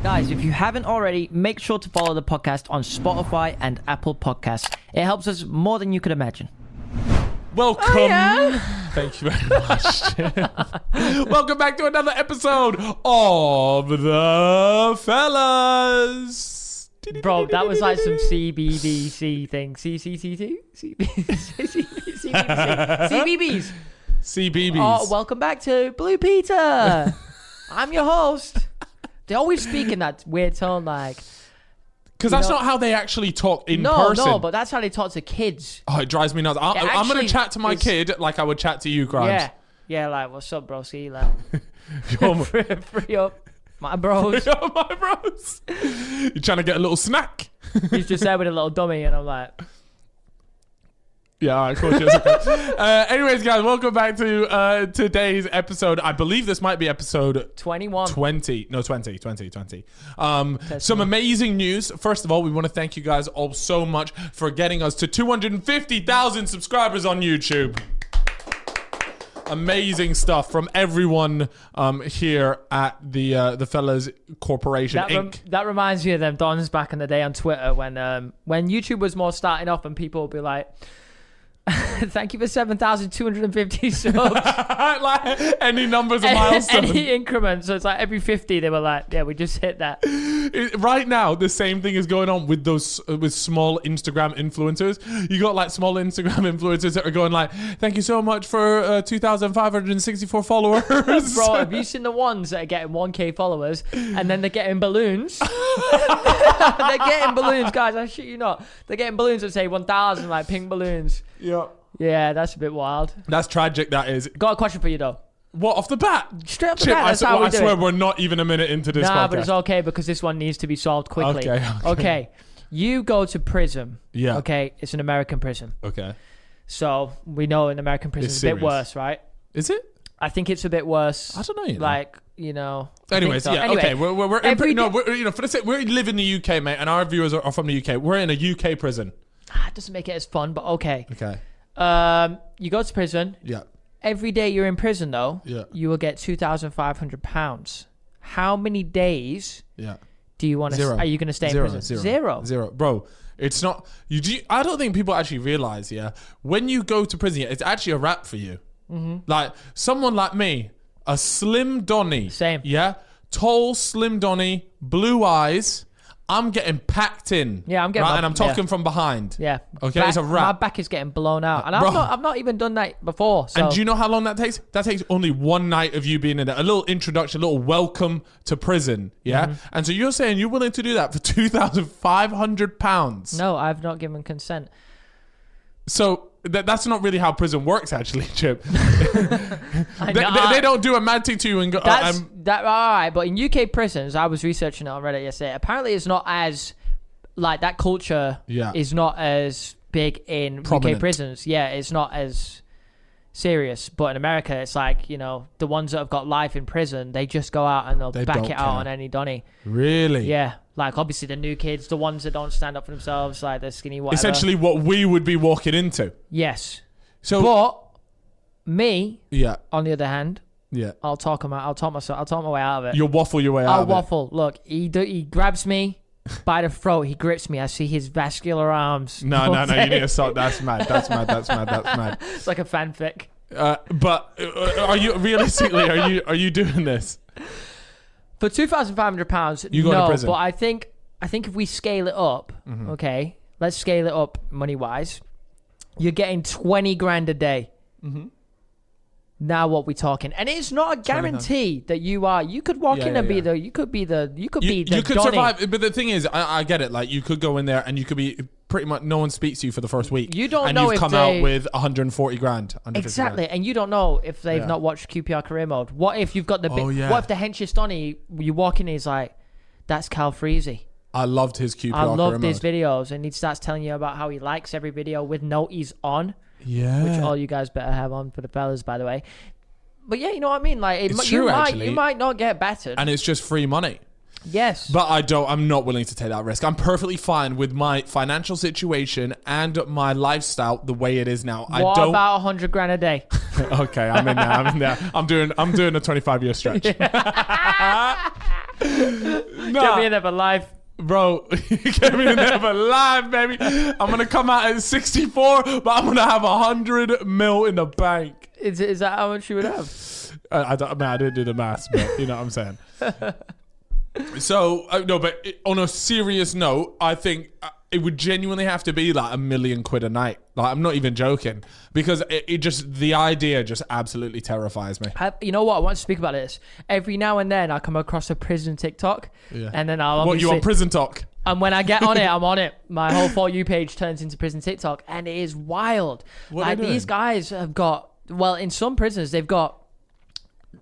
Guys, if you haven't already, make sure to follow the podcast on Spotify and Apple Podcasts. It helps us more than you could imagine. Welcome. Oh, yeah? Thank you very much. Welcome back to another episode of The Fellas. Bro, that was like some CBBC thing. CCCT? CBBS. CBBS. Oh, welcome back to Blue Peter. I'm your host. They always speak in that weird tone, like... Because that's not how they actually talk in no, person. No, but that's how they talk to kids. Oh, it drives me nuts. I'm going to chat to my kid like I would chat to you, Grimes. Yeah. Yeah, like, what's up, broski? Like, free up. My bros. Free up my bros. You trying to get a little snack? He's just there with a little dummy, and I'm like... Yeah, all right, cool. Anyways, guys, welcome back to today's episode. I believe this might be episode 21. 20. Some amazing news. First of all, we want to thank you guys all so much for getting us to 250,000 subscribers on YouTube. Amazing stuff from everyone here at the Fellas Corporation Inc. That reminds me of them dons back in the day on Twitter when YouTube was more starting off and people would be like... Thank you for 7,250 subs. Like any numbers a milestone. Any increment. So it's like every 50 they were like, yeah, we just hit that. Right now, the same thing is going on with those with small Instagram influencers. You got like small Instagram influencers that are going like, thank you so much for 2,564 followers. Bro, have you seen the ones that are getting 1K followers and then they're getting balloons? They're getting balloons, guys. I shit you not. They're getting balloons that say 1,000, like pink balloons. Yeah. Yeah, that's a bit wild. That's tragic, that is. Got a question for you, though. What, off the bat? Straight off the Chip, bat, that's how we do swear it. we're not even a minute into this podcast. Nah, but it's okay because this one needs to be solved quickly. Okay. You go to prison. Yeah. Okay, it's an American prison. Okay. So we know an American prison is a bit worse, right? Is it? I think it's a bit worse. I don't know. Like, you know. Anyways, so. yeah, Anyway, okay. For the sake, we live in the UK, mate, and our viewers are from the UK. We're in a UK prison. It doesn't make it as fun, but okay. Okay. You go to prison. Yeah. Every day you're in prison, though, you will get £2,500. How many days do you want to... Are you going to stay in prison? Zero. Bro, it's not... I don't think people actually realise, when you go to prison, it's actually a wrap for you. Mm-hmm. Like, someone like me, a slim Donny. Same. Yeah? Tall, slim Donny, blue eyes... I'm getting packed in. Yeah, I'm getting... Right? And I'm talking from behind. Yeah. Okay, it's a wrap. My back is getting blown out. And I've not even done that before. So. And do you know how long that takes? That takes only one night of you being in there. A little introduction, a little welcome to prison. Yeah? Mm-hmm. And so you're saying you're willing to do that for £2,500? No, I've not given consent. So... That's not really how prison works, actually, Chip. they don't do a mad thing to you and go... All right, but in UK prisons, I was researching it on Reddit yesterday. Apparently, it's not as... Like, that culture is not as big in prominent. UK prisons. Yeah, it's not as serious. But in America, it's like, you know, the ones that have got life in prison, they just go out and they'll back it out on any Donny. Really? Yeah. Like, obviously, the new kids, the ones that don't stand up for themselves, like, they're skinny, whatever. Essentially what we would be walking into. Yes. So, but me, on the other hand, I'll talk my way out of it. You'll waffle your way out of it. I'll waffle. Look, he grabs me by the throat. He grips me. I see his vascular arms. No. You need to stop. That's mad. That's mad. It's like a fanfic. But are you realistically? Are you doing this? For £2,500, you go to prison. But I think if we scale it up, okay, let's scale it up money wise. You're getting 20 grand a day. Mm-hmm. Now what we talking? And it's not a guarantee that you are. You could walk in and be the. You could be the. You could survive. But the thing is, I get it. Like you could go in there and you could be pretty much. No one speaks to you for the first week. You don't and know you've if come out with 140 grand. Exactly, and you don't know if they've not watched QPR career mode. What if you've got the? What if the henchest Donny? You walk in, he's like, "That's Cal Freezy." I loved his QPR. I loved his videos, and he starts telling you about how he likes every video with noties on. Yeah, which all you guys better have on for the fellas, by the way. But yeah, you know what I mean. Like, it's true, actually. You might not get battered, and it's just free money. Yes, but I'm not willing to take that risk. I'm perfectly fine with my financial situation and my lifestyle the way it is now. What about 100 grand a day? Okay, I'm in there. I'm doing a 25-year stretch. Get me in there for life. Bro, get me in there for life, baby. I'm going to come out at 64, but I'm going to have 100 mil in the bank. Is that how much you would have? I didn't do the maths, but you know what I'm saying. So, no, but on a serious note, I think it would genuinely have to be like £1 million a night. Like, I'm not even joking, because the idea just absolutely terrifies me. You know what? I want to speak about this. Every now and then I come across a prison TikTok, and then I'll What, you on Prison Talk? And when I get on it, I'm on it. My whole For You page turns into prison TikTok, and it is wild. What are they doing? These guys have got, well, in some prisons, they've got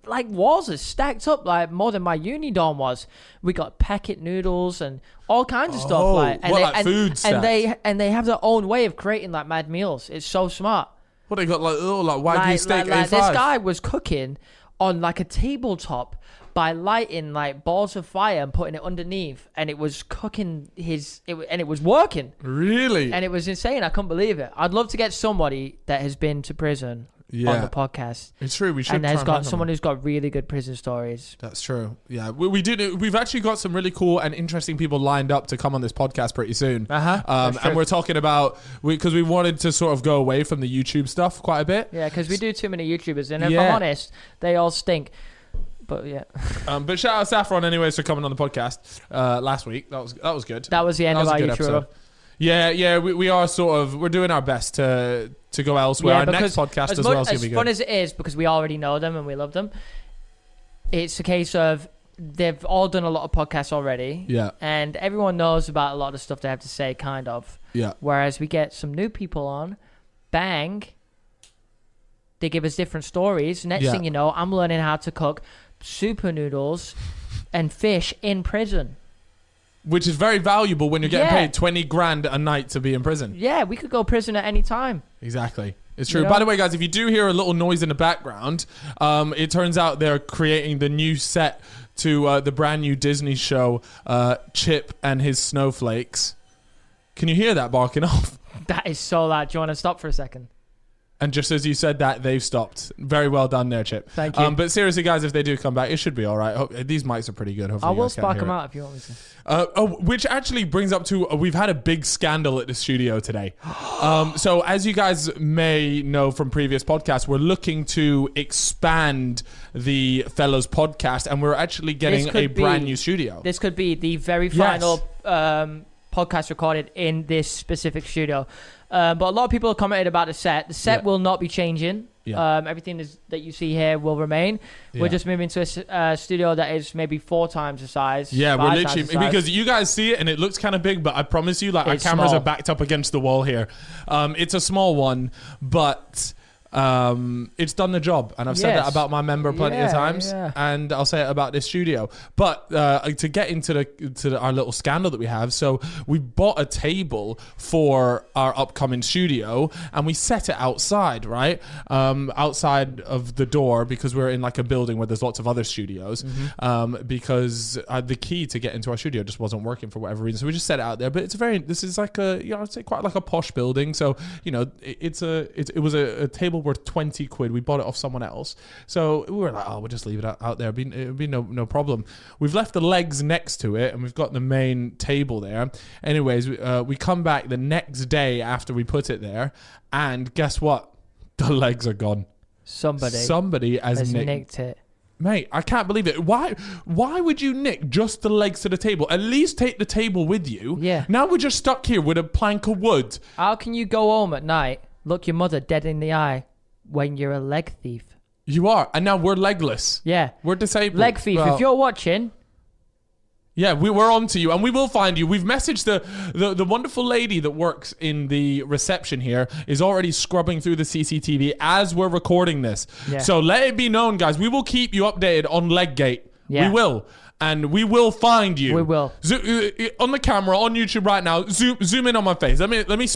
like walls are stacked up like more than my uni dorm was. We got packet noodles and all kinds of stuff. Food stacks? And they have their own way of creating like mad meals. It's so smart. What, they got like Wagyu steak A5? This guy was cooking on like a tabletop by lighting like balls of fire and putting it underneath, and it was cooking and it was working. Really? And it was insane. I couldn't believe it. I'd love to get somebody that has been to prison on the podcast. It's true. We should. And there's got someone who's got really good prison stories. That's true. Yeah, we did. We've actually got some really cool and interesting people lined up to come on this podcast pretty soon. And we're talking about because we wanted to sort of go away from the YouTube stuff quite a bit. Yeah, because we do too many YouTubers, and if I'm honest, they all stink. But yeah. But shout out Saffron anyways for coming on the podcast last week. That was good. That was the end of our YouTuber. Yeah, we are we're doing our best to go elsewhere. Our next podcast as well is going to be good. As fun as it is, because we already know them and we love them, it's a case of they've all done a lot of podcasts already. Yeah. And everyone knows about a lot of stuff they have to say, kind of. Yeah. Whereas we get some new people on, bang, they give us different stories. Next thing you know, I'm learning how to cook super noodles and fish in prison. Which is very valuable when you're getting paid 20 grand a night to be in prison. Yeah, we could go prison at any time. Exactly. It's true. By the way, guys, if you do hear a little noise in the background, it turns out they're creating the new set to the brand new Disney show, Chip and His Snowflakes. Can you hear that barking off? That is so loud. Do you want to stop for a second? And just as you said that, they've stopped. Very well done there, Chip. Thank you. But seriously, guys, if they do come back, it should be all right. These mics are pretty good. Hopefully, I will spark them out if you want me to. Which actually brings up to we've had a big scandal at the studio today. So as you guys may know from previous podcasts, we're looking to expand the Fellows podcast, and we're actually getting a brand new studio. This could be the very final podcast recorded in this specific studio. But a lot of people have commented about the set. The set will not be changing. Yeah. Everything that you see here will remain. Yeah. We're just moving to a studio that is maybe 4 times the size. Yeah, we're literally, because you guys see it and it looks kind of big, but I promise you, like, our cameras are backed up against the wall here. It's a small one, but it's done the job, and I've said that about my member plenty of times, and I'll say it about this studio. But to get into our little scandal that we have, so we bought a table for our upcoming studio, and we set it outside, right, outside of the door, because we're in like a building where there's lots of other studios, because the key to get into our studio just wasn't working for whatever reason, so we just set it out there. But this is like I'd say quite like a posh building, so it was a table worth 20 quid. We bought it off someone else, so we were like, we'll just leave it out there. It'd be no problem. We've left the legs next to it, and we've got the main table there. Anyways, we come back the next day after we put it there, and guess what? The legs are gone. Somebody has nicked it. Mate, I can't believe it. Why would you nick just the legs to the table? At least take the table with you. Yeah. Now we're just stuck here with a plank of wood. How can you go home at night, look your mother dead in the eye, when you're a leg thief? You are. And now we're legless. Yeah. We're disabled. Leg thief, if you're watching. Yeah, we're on to you, and we will find you. We've messaged the wonderful lady that works in the reception here, is already scrubbing through the CCTV as we're recording this. Yeah. So let it be known, guys, we will keep you updated on Leggate. Yeah. We will. And we will find you. We will. On the camera, on YouTube right now, zoom in on my face. Let me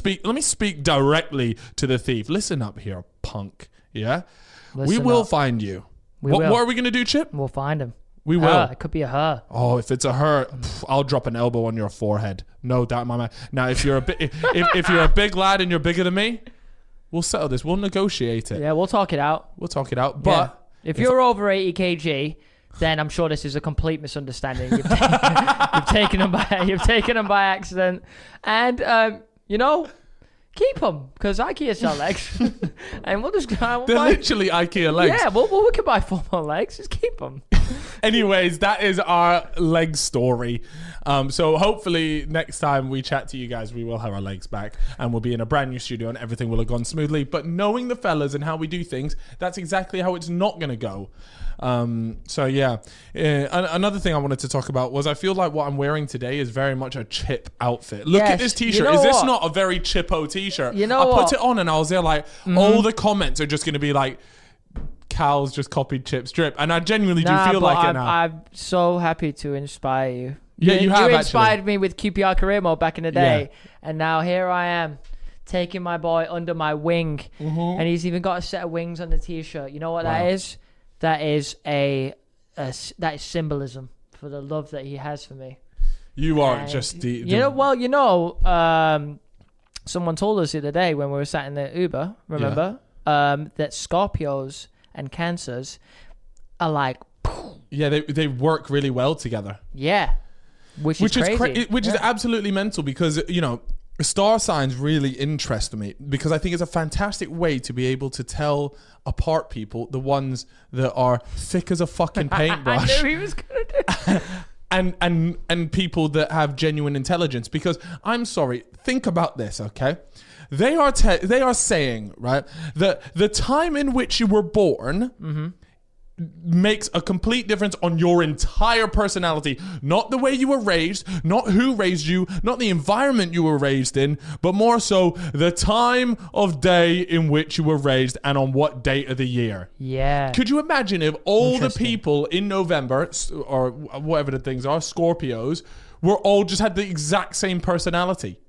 speak directly to the thief. Listen up here, punk. Yeah? We will find you. What are we going to do, Chip? We'll find him. We will. It could be a her. Oh, if it's a her, I'll drop an elbow on your forehead. No doubt in my mind. Now, if you're if you're a big lad and you're bigger than me, we'll settle this. We'll negotiate it. Yeah, we'll talk it out. But if you're over 80 kg, then I'm sure this is a complete misunderstanding. You've taken them by accident, and keep them, because IKEA sell legs, and we'll just they're literally IKEA legs. Yeah, we can buy 4 more legs. Just keep them. Anyways, that is our leg story. So hopefully next time we chat to you guys, we will have our legs back and we'll be in a brand new studio and everything will have gone smoothly. But knowing the fellas and how we do things, that's exactly how it's not going to go. So yeah, another thing I wanted to talk about was I feel like what I'm wearing today is very much a Chip outfit. Look at this t-shirt. Is this not a very Chippo t-shirt? I put it on and I was there like, all the comments are just going to be like, Cal's just copied Chip's drip, and I genuinely do feel like it now. I'm so happy to inspire you. Yeah, you have inspired me with QPR career mode back in the day, and now here I am, taking my boy under my wing, and he's even got a set of wings on the t-shirt. You know what that is? That is that is symbolism for the love that he has for me. You are just someone told us the other day when we were sat in the Uber, remember, that Scorpios and Cancers are like, they work really well together. Yeah, which is crazy. Which is absolutely mental, because star signs really interest me, because I think it's a fantastic way to be able to tell apart people, the ones that are thick as a fucking paintbrush. I knew he was gonna do. and people that have genuine intelligence. Because I'm sorry, think about this, okay? They are saying, right, that the time in which you were born makes a complete difference on your entire personality. Not the way you were raised, not who raised you, not the environment you were raised in, but more so the time of day in which you were raised and on what date of the year. Yeah. Could you imagine if all the people in November, or whatever the things are, Scorpios, were all just had the exact same personality?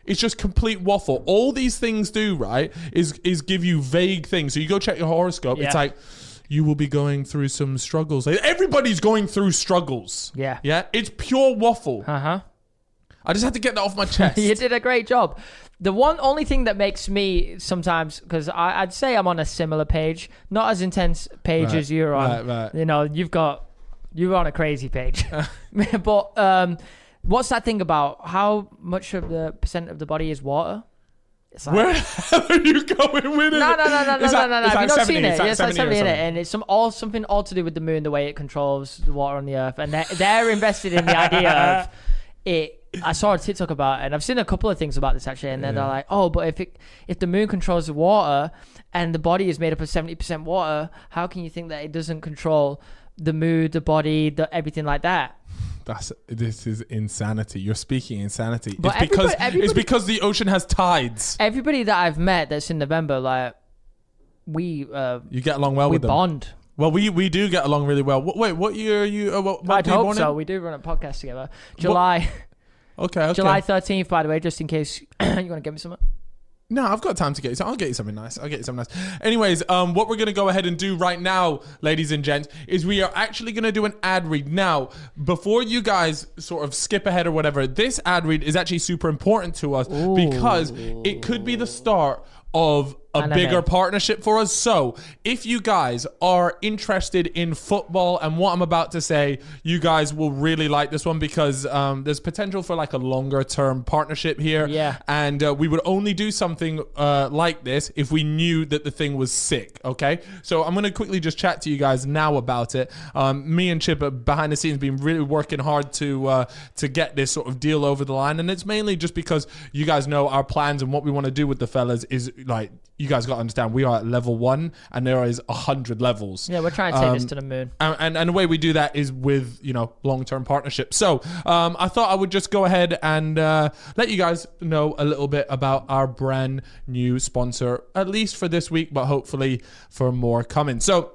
It's just complete waffle. All these things do, right, is give you vague things. So you go check your horoscope. Yeah. It's like, you will be going through some struggles. Like, everybody's going through struggles. Yeah. Yeah? It's pure waffle. Uh-huh. I just had to get that off my chest. You did a great job. The only thing that makes me sometimes, because I'd say I'm on a similar page, not as intense page as you're on. Right. You're on a crazy page. But what's that thing about how much of the percent of the body is water? It's like, where the hell are you going with it? No. Have you not seen it? Yes, it's like 70 in it, and it's something all to do with the moon, the way it controls the water on the earth, and they're invested in the idea of it. I saw a TikTok about it, and I've seen a couple of things about this actually, and they're like, oh, but if the moon controls the water and the body is made up of 70% water, how can you think that it doesn't control the mood, the body, everything like that? This is insanity. You're speaking insanity. But it's because the ocean has tides. Everybody that I've met that's in November, like you get along well with them. We bond. Well, we do get along really well. Wait, what year are you? I'd hope so. We do run a podcast together. July. Okay. July 13th, by the way, just in case you want to give me something. No, I've got time to get you. So I'll get you something nice. Anyways, what we're going to go ahead and do right now, ladies and gents, is we are actually going to do an ad read. Now, before you guys sort of skip ahead or whatever, this ad read is actually super important to us because it could be the start of a bigger partnership for us. So if you guys are interested in football and what I'm about to say, you guys will really like this one, because there's potential for like a longer term partnership here. Yeah. And we would only do something like this if we knew that the thing was sick. Okay. So I'm going to quickly just chat to you guys now about it. Me and Chip behind the scenes been really working hard to get this sort of deal over the line. And it's mainly just because you guys know our plans and what we want to do with the fellas is like, you guys got to understand, we are at level 1 and there is 100 levels. Yeah, we're trying to take this to the moon. And the way we do that is with, long-term partnerships. So I thought I would just go ahead and let you guys know a little bit about our brand new sponsor, at least for this week, but hopefully for more coming. So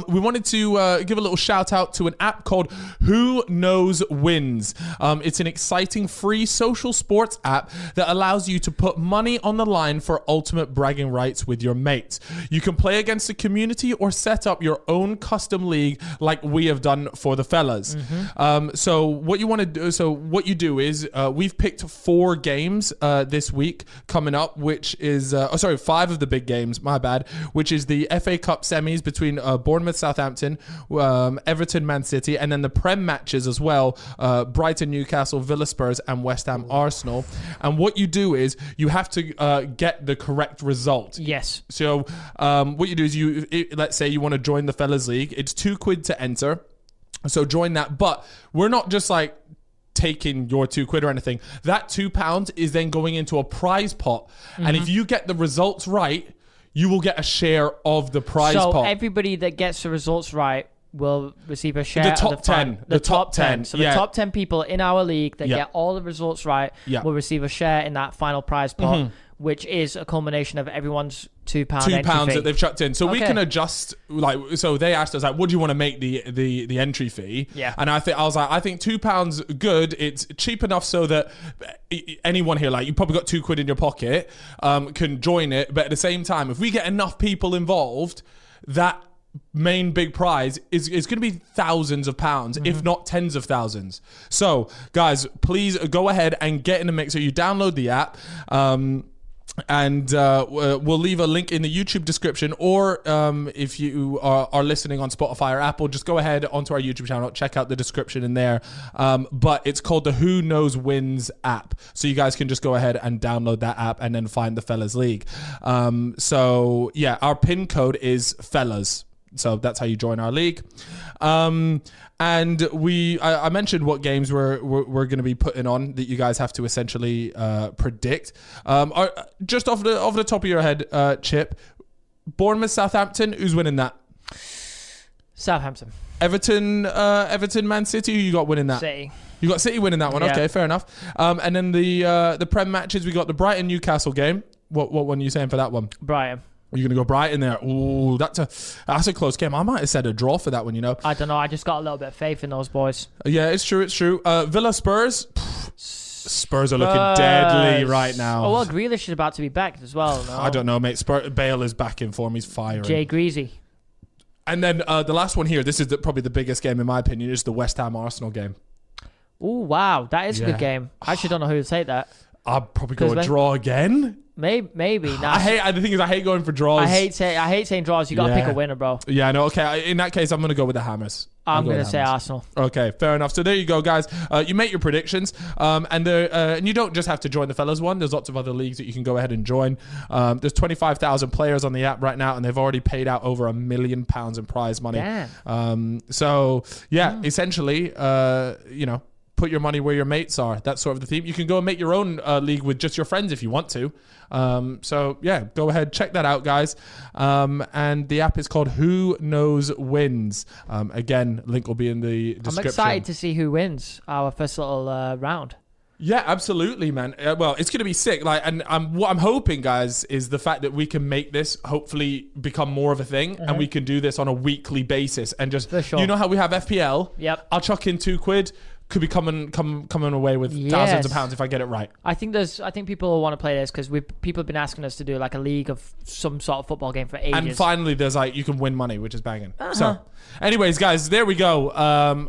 we wanted to give a little shout out to an app called Who Knows Wins. It's an exciting free social sports app that allows you to put money on the line for ultimate bragging rights with your mates. You can play against the community or set up your own custom league like we have done for the fellas. So what you want to do, what you do is we've picked 4 games this week coming up, which is 5 of the big games, my bad, which is the FA Cup semis between Bournemouth, Southampton, Everton, Man City, and then the Prem matches as well, Brighton, Newcastle, Villa, Spurs, and West Ham, Arsenal. And what you do is you have to get the correct result. Yes. So what you do is let's say you want to join the Fellas League. It's £2 to enter. So join that. But we're not just like taking your £2 or anything. That £2 is then going into a prize pot. Mm-hmm. And if you get the results right, you will get a share of the prize pot. So everybody that gets the results right will receive a share. The top 10. The top 10. So the yeah. top 10 people in our league that get all the results right will receive a share in that final prize pot, which is a culmination of everyone's £2 £2 fee that they've chucked in. So we can adjust, like, so they asked us, like, what do you want to make the entry fee? Yeah. And I think £2 good. It's cheap enough so that anyone here, like, you probably got £2 in your pocket, can join it. But at the same time, if we get enough people involved, that main big prize is going to be thousands of pounds, if not tens of thousands. So guys, please go ahead and get in the mix. So you download the app, and we'll leave a link in the YouTube description, or if you are listening on Spotify or Apple, just go ahead onto our YouTube channel, check out the description in there. But it's called the Who Knows Wins app, so you guys can just go ahead and download that app and then find the Fellas League. So yeah, our pin code is Fellas. So that's how you join our league. And I mentioned what games we're going to be putting on that you guys have to essentially predict. Just off the top of your head, Chip, Bournemouth, Southampton, who's winning that? Southampton. Everton, Man City, who you got winning that? City. You got City winning that one. Yeah. Okay, fair enough. And then the Prem matches, we got the Brighton Newcastle game. What one are you saying for that one? Brighton. You're going to go Brighton there. Ooh, that's a close game. I might have said a draw for that one, you know. I don't know. I just got a little bit of faith in those boys. Yeah, it's true. Villa Spurs. Spurs are looking deadly right now. Oh, well, Grealish is about to be back as well. No? I don't know, mate. Bale is back in form. He's firing. Jay Greasy. And then the last one here, this is probably the biggest game in my opinion, is the West Ham Arsenal game. Oh, wow. That is a good game. I actually don't know who to take that. I'll probably go a draw again. Maybe. Nah. The thing is, I hate going for draws. I hate saying draws. You got to pick a winner, bro. Yeah, no, okay. In that case, I'm going to go with the Hammers. I'm going to say Arsenal. Okay, fair enough. So there you go, guys. You make your predictions, and you don't just have to join the Fellas one. There's lots of other leagues that you can go ahead and join. There's 25,000 players on the app right now, and they've already paid out over £1 million in prize money. Damn. So yeah, essentially, put your money where your mates are. That's sort of the theme. You can go and make your own league with just your friends if you want to. So yeah, go ahead, check that out, guys. And the app is called Who Knows Wins. Again, link will be in the description. I'm excited to see who wins our first little round. Yeah, absolutely, man. Well, it's going to be sick. Like, and what I'm hoping, guys, is the fact that we can make this hopefully become more of a thing, and we can do this on a weekly basis. And just, you know how we have FPL? Yep. I'll chuck in £2. Could be coming away with thousands of pounds if I get it right. I think people will want to play this because people have been asking us to do like a league of some sort of football game for ages. And finally, there's like you can win money, which is banging. So, anyways, guys, there we go.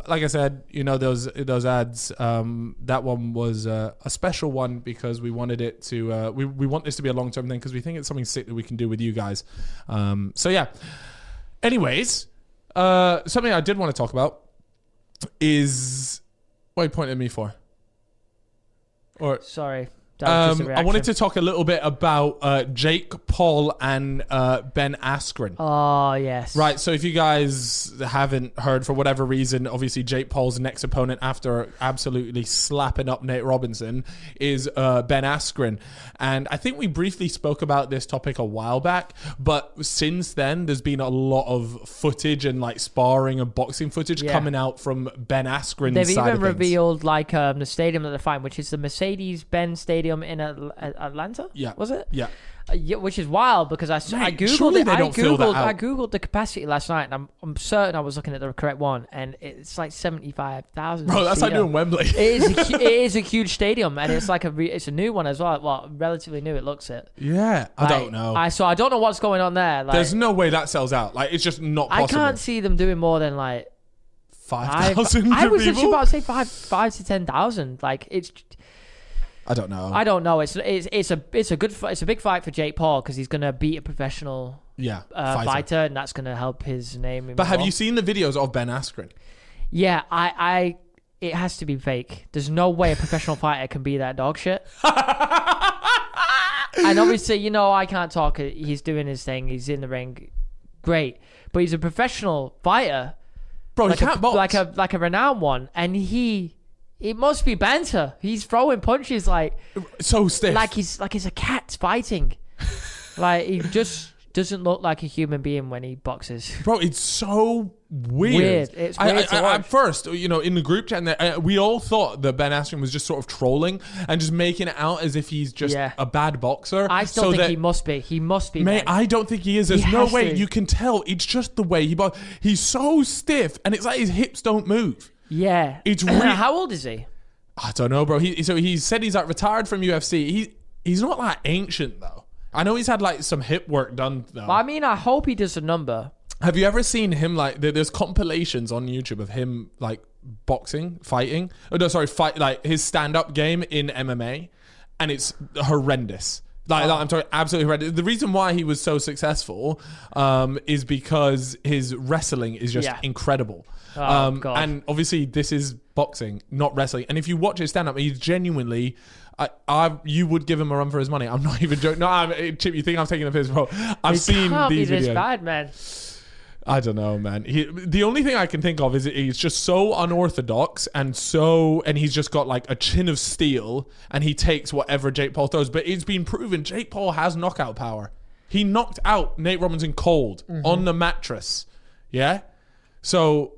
Like I said, those ads. That one was a special one because we wanted it to. We want this to be a long term thing because we think it's something sick that we can do with you guys. So yeah. Anyways, something I did want to talk about is. What are you pointing at me for? Sorry. I wanted to talk a little bit about Jake Paul and Ben Askren. Oh, yes. Right, so if you guys haven't heard, for whatever reason, obviously Jake Paul's next opponent after absolutely slapping up Nate Robinson is Ben Askren. And I think we briefly spoke about this topic a while back, but since then there's been a lot of footage and like sparring and boxing footage coming out from Ben Askren's They've side even of things. revealed like the stadium that they're fighting, which is the Mercedes-Benz Stadium in Atlanta. Yeah. Was it? Yeah. Yeah, which is wild because I googled surely it. They don't fill that out. I googled the capacity last night, and I'm certain I was looking at the correct one, and it's like 75,000. Bro, that's like doing Wembley. It is a huge stadium, and it's like it's a new one as well. Well, relatively new. It looks it. Yeah, I don't know. I don't know what's going on there. Like, there's no way that sells out. Like, it's just not possible. I can't see them doing more than like 5,000. I was actually about to say 5 to 10,000. Like, it's. I don't know. I don't know. It's a big fight for Jake Paul because he's gonna beat a professional fighter, and that's gonna help his name. But have you seen the videos of Ben Askren? Yeah, it has to be fake. There's no way a professional fighter can be that dog shit. And obviously, I can't talk. He's doing his thing. He's in the ring. Great. But he's a professional fighter. Bro, he can't box. Like a renowned one. And it must be banter. He's throwing punches like... So stiff. Like he's a cat fighting. Like, he just doesn't look like a human being when he boxes. Bro, it's so weird. It's weird to watch. At first, in the group chat, we all thought that Ben Askren was just sort of trolling and just making it out as if he's just a bad boxer. I still think he must be. He must be. Mate, I don't think he is. There's no way. You can tell. It's just the way he boxes. He's so stiff, and it's like his hips don't move. Yeah. It's weird. How old is he? I don't know, bro. He said he's like retired from UFC. He's not like ancient though. I know he's had like some hip work done though. Well, I mean, I hope he does a number. Have you ever seen him like there's compilations on YouTube of him like boxing, fighting? Oh no, sorry, like his stand-up game in MMA, and it's horrendous. Like I'm talking absolutely horrendous. The reason why he was so successful is because his wrestling is just incredible. God. And obviously this is boxing, not wrestling. And if you watch his stand-up, he's genuinely... you would give him a run for his money. I'm not even joking. No, Chip, you think I'm taking a piss, bro? I've seen these videos. This bad, man. I don't know, man. The only thing I can think of is he's just so unorthodox and he's just got like a chin of steel and he takes whatever Jake Paul throws. But it's been proven Jake Paul has knockout power. He knocked out Nate Robinson cold on the mattress. Yeah? So...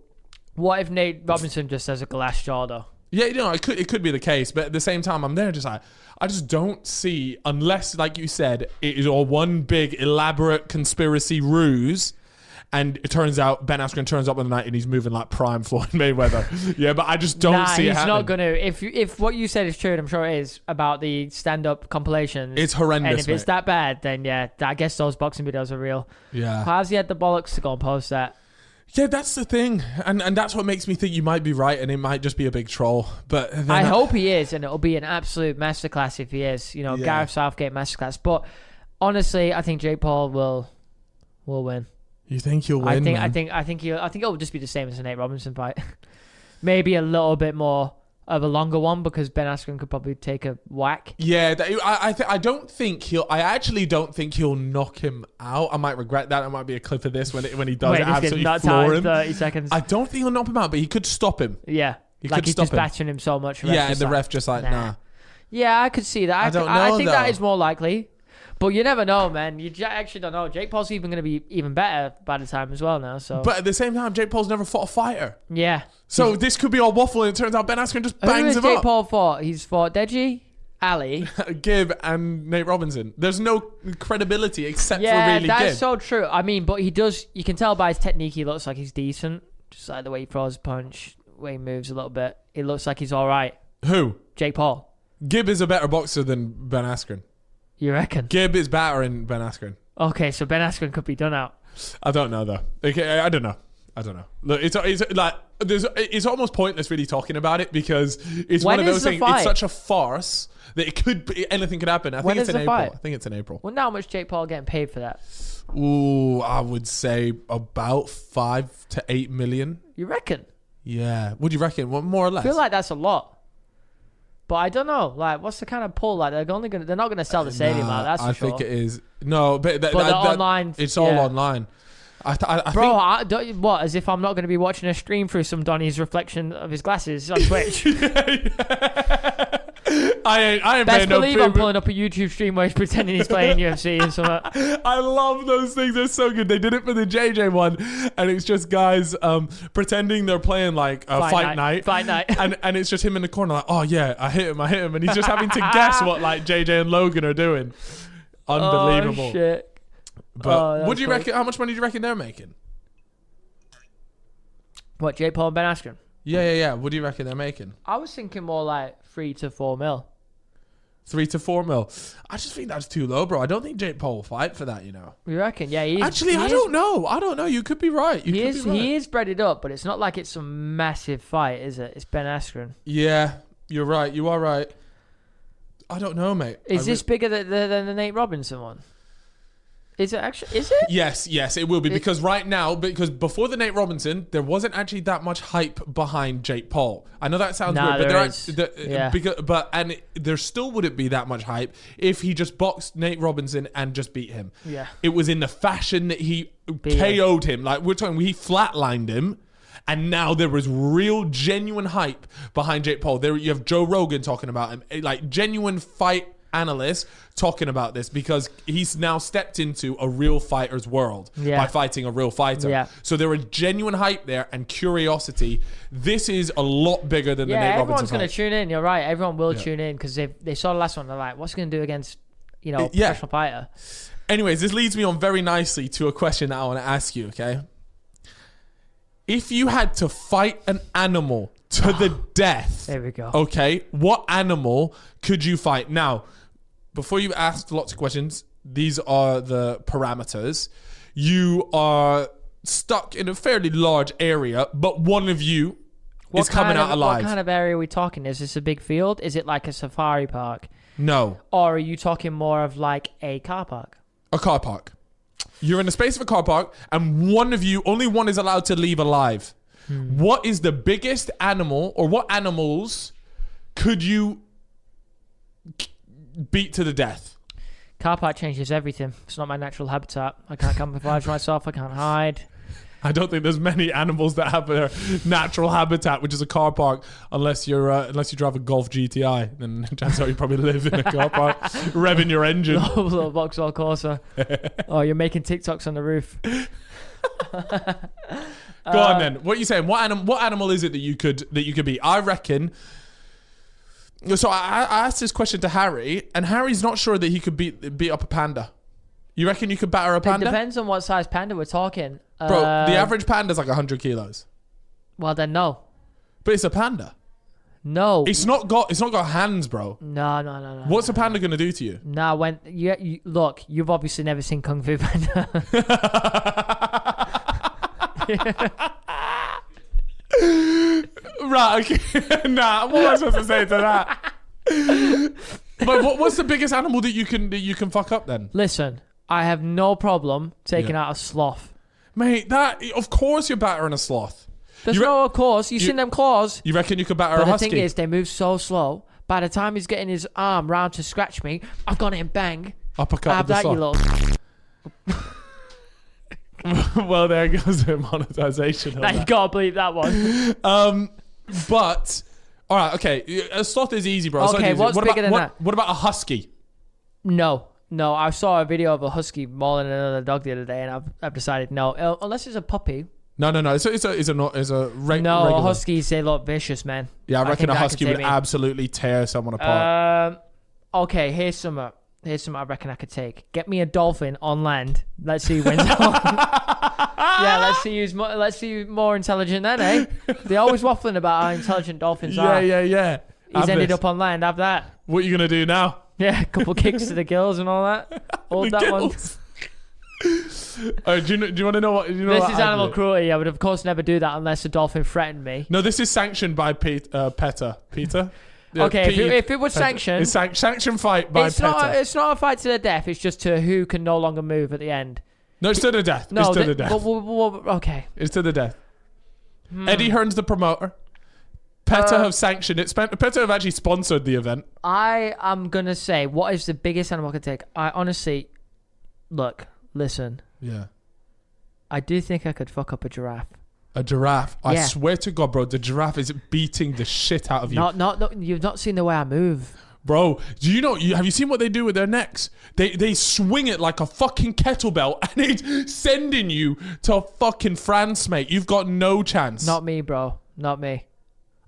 What if Nate Robinson just has a glass jaw, though? Yeah, it could be the case, but at the same time, I'm there just like, I just don't see, unless, like you said, it is all one big elaborate conspiracy ruse, and it turns out Ben Askren turns up in the night and he's moving like prime Floyd Mayweather. Yeah, but I just don't see it happening. He's not going to. If what you said is true, and I'm sure it is, about the stand-up compilations. It's horrendous, and if it's that bad, then yeah, I guess those boxing videos are real. Yeah. How's he had the bollocks to go and post that? Yeah, that's the thing, and that's what makes me think you might be right, and it might just be a big troll. But I hope he is, and it'll be an absolute masterclass if he is. Gareth Southgate masterclass. But honestly, I think Jake Paul will win. You think he'll win? I think it'll just be the same as the Nate Robinson fight. Maybe a little bit more of a longer one because Ben Askren could probably take a whack. Yeah, I actually don't think he'll knock him out. I might regret that. It might be a clip of this when he does absolutely floor him. 30 seconds. I don't think he'll knock him out, but he could stop him. Yeah, he's just battering him so much. Yeah, and the ref just like nah. Yeah, I could see that. I think that is more likely. But you never know, man. You actually don't know. Jake Paul's even going to be even better by the time as well now. So, but at the same time, Jake Paul's never fought a fighter. Yeah. So this could be all waffle, and it turns out Ben Askren just bangs him up. Who has Jake Paul fought? He's fought Deji, Ali, Gibb, and Nate Robinson. There's no credibility except for really Gibb. Yeah, that's so true. I mean, but he does. You can tell by his technique, he looks like he's decent. Just like the way he throws a punch, the way he moves a little bit. It looks like he's all right. Who? Jake Paul. Gibb is a better boxer than Ben Askren. You reckon? Gibb is better than Ben Askren. Okay, so Ben Askren could be done out. I don't know though. Okay, I don't know. Look, it's like it's almost pointless really talking about it because it's one of those things. It's such a farce that it could be, anything could happen. I think it's in April. Well, how much Jake Paul getting paid for that? Ooh, I would say about 5 to 8 million. You reckon? Yeah. What do you reckon? What, more or less? I feel like that's a lot. But I don't know. Like, what's the kind of pull? Like, they're not gonna sell the stadium out. That's for sure. I think it is. No, but online. It's all online. I think, what? As if I'm not going to be watching a stream through some Donny's reflection of his glasses on Twitch. I ain't best believe I'm pulling up a YouTube stream where he's pretending he's playing UFC and something. I love those things. They're so good. They did it for the JJ one, and it's just guys pretending they're playing like fight night, and it's just him in the corner like, oh yeah, I hit him, and he's just having to guess what like JJ and Logan are doing. Unbelievable. Oh shit. But what do you reckon? How much money do you reckon they're making? What, Jake Paul and Ben Askren? Yeah. What do you reckon they're making? I was thinking more like 3 to 4 mil. 3 to 4 mil. I just think that's too low, bro. I don't think Jake Paul will fight for that, You reckon? Yeah, he is. Actually, I don't know. You could be right. He is breaded up, but it's not like it's a massive fight, is it? It's Ben Askren. Yeah, you're right. You are right. I don't know, mate. Is this bigger than the Nate Robinson one? Is it actually? Is it? Yes, it will be because right now, because before the Nate Robinson, there wasn't actually that much hype behind Jake Paul. I know that sounds weird, but there still wouldn't be that much hype if he just boxed Nate Robinson and just beat him. Yeah, it was in the fashion that he KO'd him. Like we're talking, he flatlined him. And now there was real, genuine hype behind Jake Paul. There you have Joe Rogan talking about him, like genuine fight analysts talking about this because he's now stepped into a real fighter's world by fighting a real fighter. Yeah. So there was genuine hype there and curiosity. This is a lot bigger than the Nate Robinson fight. Everyone's going to tune in. You're right. Everyone will tune in because they saw the last one. They're like, what's he going to do against, professional fighter? Anyways, this leads me on very nicely to a question that I want to ask you, okay? If you had to fight an animal to the death, there we go. Okay, what animal could you fight? Now, before you ask lots of questions, these are the parameters. You are stuck in a fairly large area, but one of you is coming out alive. What kind of area are we talking? Is this a big field? Is it like a safari park? No. Or are you talking more of like a car park? A car park. You're in the space of a car park, and only one is allowed to leave alive. What is the biggest animal, or what animals could you beat to the death? Car park changes everything. It's not my natural habitat. I can't camouflage myself. I can't hide. I don't think there's many animals that have their natural habitat, which is a car park, unless you drive a Golf GTI. Then chances are you probably live in a car park, revving your engine. Little Vauxhall Corsa. Oh, you're making TikToks on the roof. Go on then. What are you saying? What animal is it that you could beat? I reckon. So I asked this question to Harry, and Harry's not sure that he could beat up a panda. You reckon you could batter a panda? It depends on what size panda we're talking. Bro, the average panda's like 100 kilos. Well, then no. But it's a panda. No. It's not got hands, bro. No. What's a panda going to do to you? No, when you look, you've obviously never seen Kung Fu Panda. Right, okay. Nah, what am I supposed to say to that? But what's the biggest animal that you can fuck up then? Listen, I have no problem taking out a sloth. Mate, of course you're battering a sloth. There's no of course. You've seen them claws. You reckon you could batter a husky? But the thing is, they move so slow. By the time he's getting his arm round to scratch me, I've gone in, bang. Uppercut I have that, you little... Well, there goes the monetization. Now you gotta believe that one. But... All right, okay. A sloth is easy, bro. Okay, what's bigger than that? What about a husky? No, I saw a video of a husky mauling another dog the other day, and I've decided no, unless it's a puppy. No. It's a regular. No, huskies, they look vicious, man. Yeah, I reckon a husky would absolutely tear someone apart. Okay, here's some I reckon I could take. Get me a dolphin on land. Let's see who wins. Yeah, let's see who's more intelligent then, eh? They're always waffling about how intelligent dolphins are. Yeah. He's ended up on land. Have that. What are you gonna do now? Yeah, a couple kicks to the gills and all that. Hold that one. Do you want to know what? This is animal cruelty. I would of course never do that unless a dolphin threatened me. No, this is sanctioned by PETA. PETA. Yeah, okay, if it was sanctioned, it's sanctioned fight by PETA. It's not a fight to the death. It's just to who can no longer move at the end. No, it's to the death. No, it's to the death. Okay. It's to the death. Eddie Hearn's the promoter. PETA have sanctioned it. PETA have actually sponsored the event. I am going to say, what is the biggest animal I could take? I honestly, listen. Yeah. I do think I could fuck up a giraffe. A giraffe? Yeah. I swear to God, bro, the giraffe is beating the shit out of you. No, you've not seen the way I move. Bro, do you know, have you seen what they do with their necks? They swing it like a fucking kettlebell and it's sending you to fucking France, mate. You've got no chance. Not me, bro. Not me.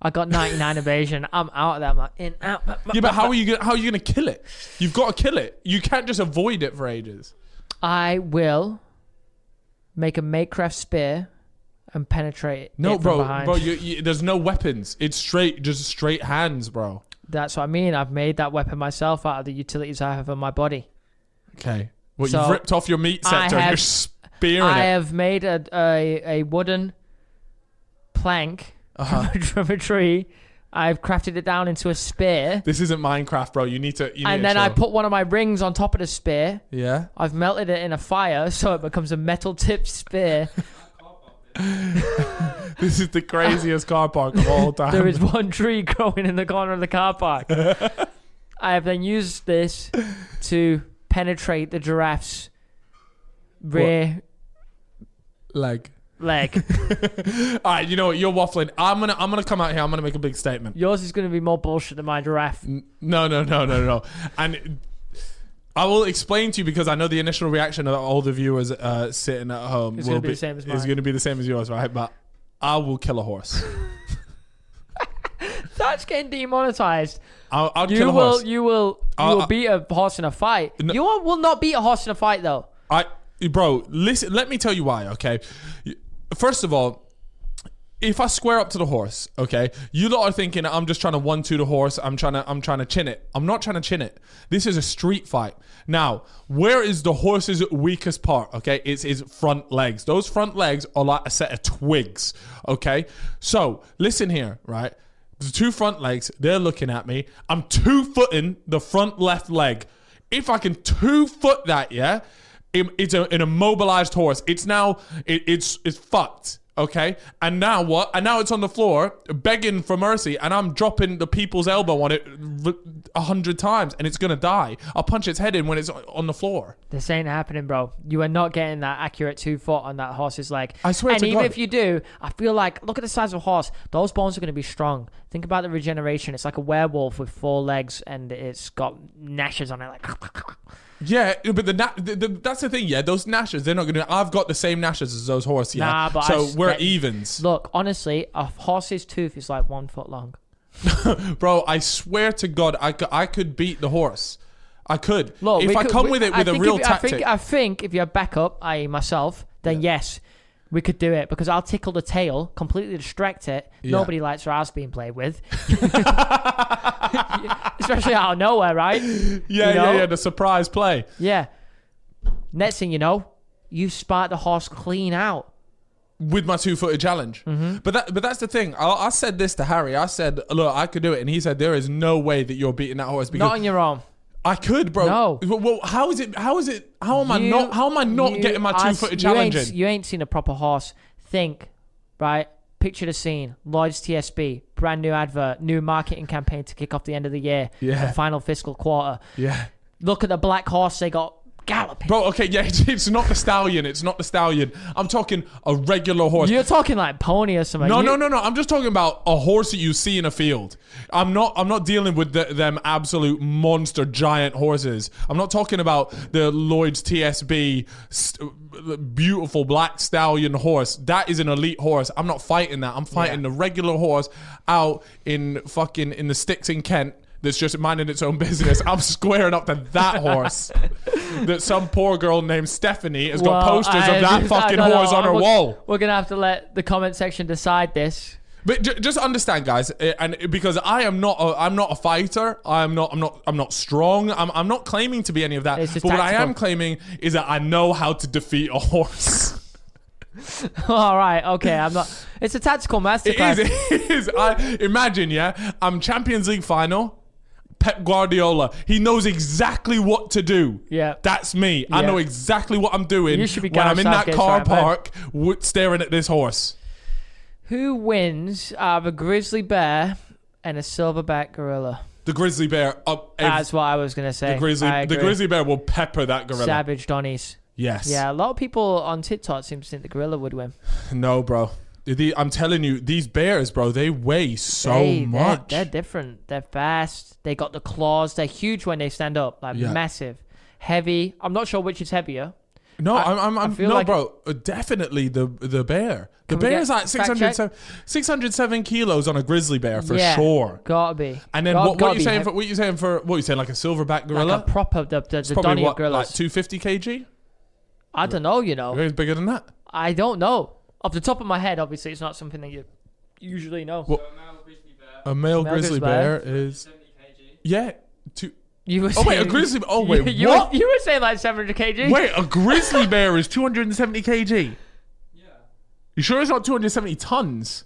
I got 99 evasion. I'm out of that, man. In, out. Yeah, but how are you gonna kill it? You've got to kill it. You can't just avoid it for ages. I will make a makecraft spear and penetrate it from behind. Bro, there's no weapons. It's just straight hands, bro. That's what I mean. I've made that weapon myself out of the utilities I have on my body. Okay. Well, you've ripped off your meat sector and you're spearing it. I have made a wooden plank from a tree, I've crafted it down into a spear. This isn't Minecraft, bro. You need to. And then I put one of my rings on top of the spear. Yeah. I've melted it in a fire so it becomes a metal-tipped spear. This is the craziest car park of all time. There is one tree growing in the corner of the car park. I have then used this to penetrate the giraffe's rear leg. All right, you know what? You're waffling. I'm gonna come out here. I'm gonna make a big statement. Yours is gonna be more bullshit than my giraffe. No. And I will explain to you because I know the initial reaction of all the viewers sitting at home is going to be the same as mine. Is going to be the same as yours, right? But I will kill a horse. That's getting demonetized. I'll kill a horse. You will beat a horse in a fight. No, you will not beat a horse in a fight, though. Bro, listen. Let me tell you why. Okay. First of all, if I square up to the horse, okay, you lot are thinking I'm just trying to 1-2 the horse. I'm trying to chin it. I'm not trying to chin it. This is a street fight. Now, where is the horse's weakest part? Okay, it's his front legs. Those front legs are like a set of twigs. Okay, so listen here, right? The two front legs, they're looking at me. I'm 2-footing the front left leg. If I can 2-foot that, yeah, it's an immobilized horse. It's now it's fucked. Okay, and now what? And now it's on the floor begging for mercy, and I'm dropping the people's elbow on it 100 times, and it's gonna die. I'll punch its head in when it's on the floor. This ain't happening, bro. You are not getting that accurate 2 foot on that horse's leg. I swear to God. And even if you do, I feel like, look at the size of a horse. Those bones are gonna be strong. Think about the regeneration. It's like a werewolf with 4 legs, and it's got gnashes on it, like. Yeah, but that's the thing. Yeah, those gnashes, they're not gonna. I've got the same gnashes as those horses. Yeah, nah, but so we're evens. Look, honestly, a horse's tooth is like 1 foot long. Bro, I swear to God, I could beat the horse. I could. Look, if I come with it with a real tactic. I think if you have backup, i.e. myself, then yes, we could do it because I'll tickle the tail, completely distract it. Yeah. Nobody likes their ass being played with. Especially out of nowhere, right? Yeah, the surprise play. Yeah. Next thing you know, you spark the horse clean out. With my 2-footed challenge. Mm-hmm. But that's the thing. I said this to Harry. I said, look, I could do it. And he said, there is no way that you're beating that horse. Because not on your own. I could, bro. No. Well, how am I not getting my 2-footed challenge in? You ain't seen a proper horse. Think, right? Picture the scene. Lloyd's TSB, brand new advert, new marketing campaign to kick off the end of the year. Yeah. The final fiscal quarter. Yeah. Look at the black horse they got galloping. Bro, okay, yeah, it's not the stallion. It's not the stallion. I'm talking a regular horse. You're talking like pony or something. No. I'm just talking about a horse that you see in a field. I'm not dealing with them absolute monster giant horses. I'm not talking about the Lloyd's TSB beautiful black stallion horse. That is an elite horse. I'm not fighting that. I'm fighting the regular horse out in the sticks in Kent that's just minding its own business. I'm squaring up to that horse that some poor girl named Stephanie has got posters of that fucking horse on her wall. We're going to have to let the comment section decide this. But just understand, guys, and because I'm not a fighter, I'm not strong. I'm not claiming to be any of that. But tactical. What I am claiming is that I know how to defeat a horse. All right, okay. I'm not. It's a tactical masterclass. It is. Imagine, yeah. I'm Champions League final. Pep Guardiola. He knows exactly what to do. Yeah. That's me. Yeah. I know exactly what I'm doing you should be when I'm in that car park staring at this horse. Who wins out of a grizzly bear and a silverback gorilla? The grizzly bear. That's what I was going to say. The grizzly bear will pepper that gorilla. Savage Donnies. Yes. Yeah, a lot of people on TikTok seem to think the gorilla would win. No, bro. I'm telling you, these bears, bro, they weigh so much. They're different. They're fast. They got the claws. They're huge when they stand up. Massive. Heavy. I'm not sure which is heavier. No, bro. Definitely the bear. The bear is like 607 kilos on a grizzly bear for sure. Gotta be. And then what are you saying for like a silverback gorilla? Like a proper the Donnie of gorillas. Like 250 kg? I don't know. It's bigger than that. I don't know. Off the top of my head, obviously, it's not something that you usually know. Well, a male grizzly bear is 70 kg. Yeah. A grizzly bear. Oh, wait, what? You were saying like 700 kg? Wait, a grizzly bear is 270 kg? Yeah. You sure it's not 270 tons?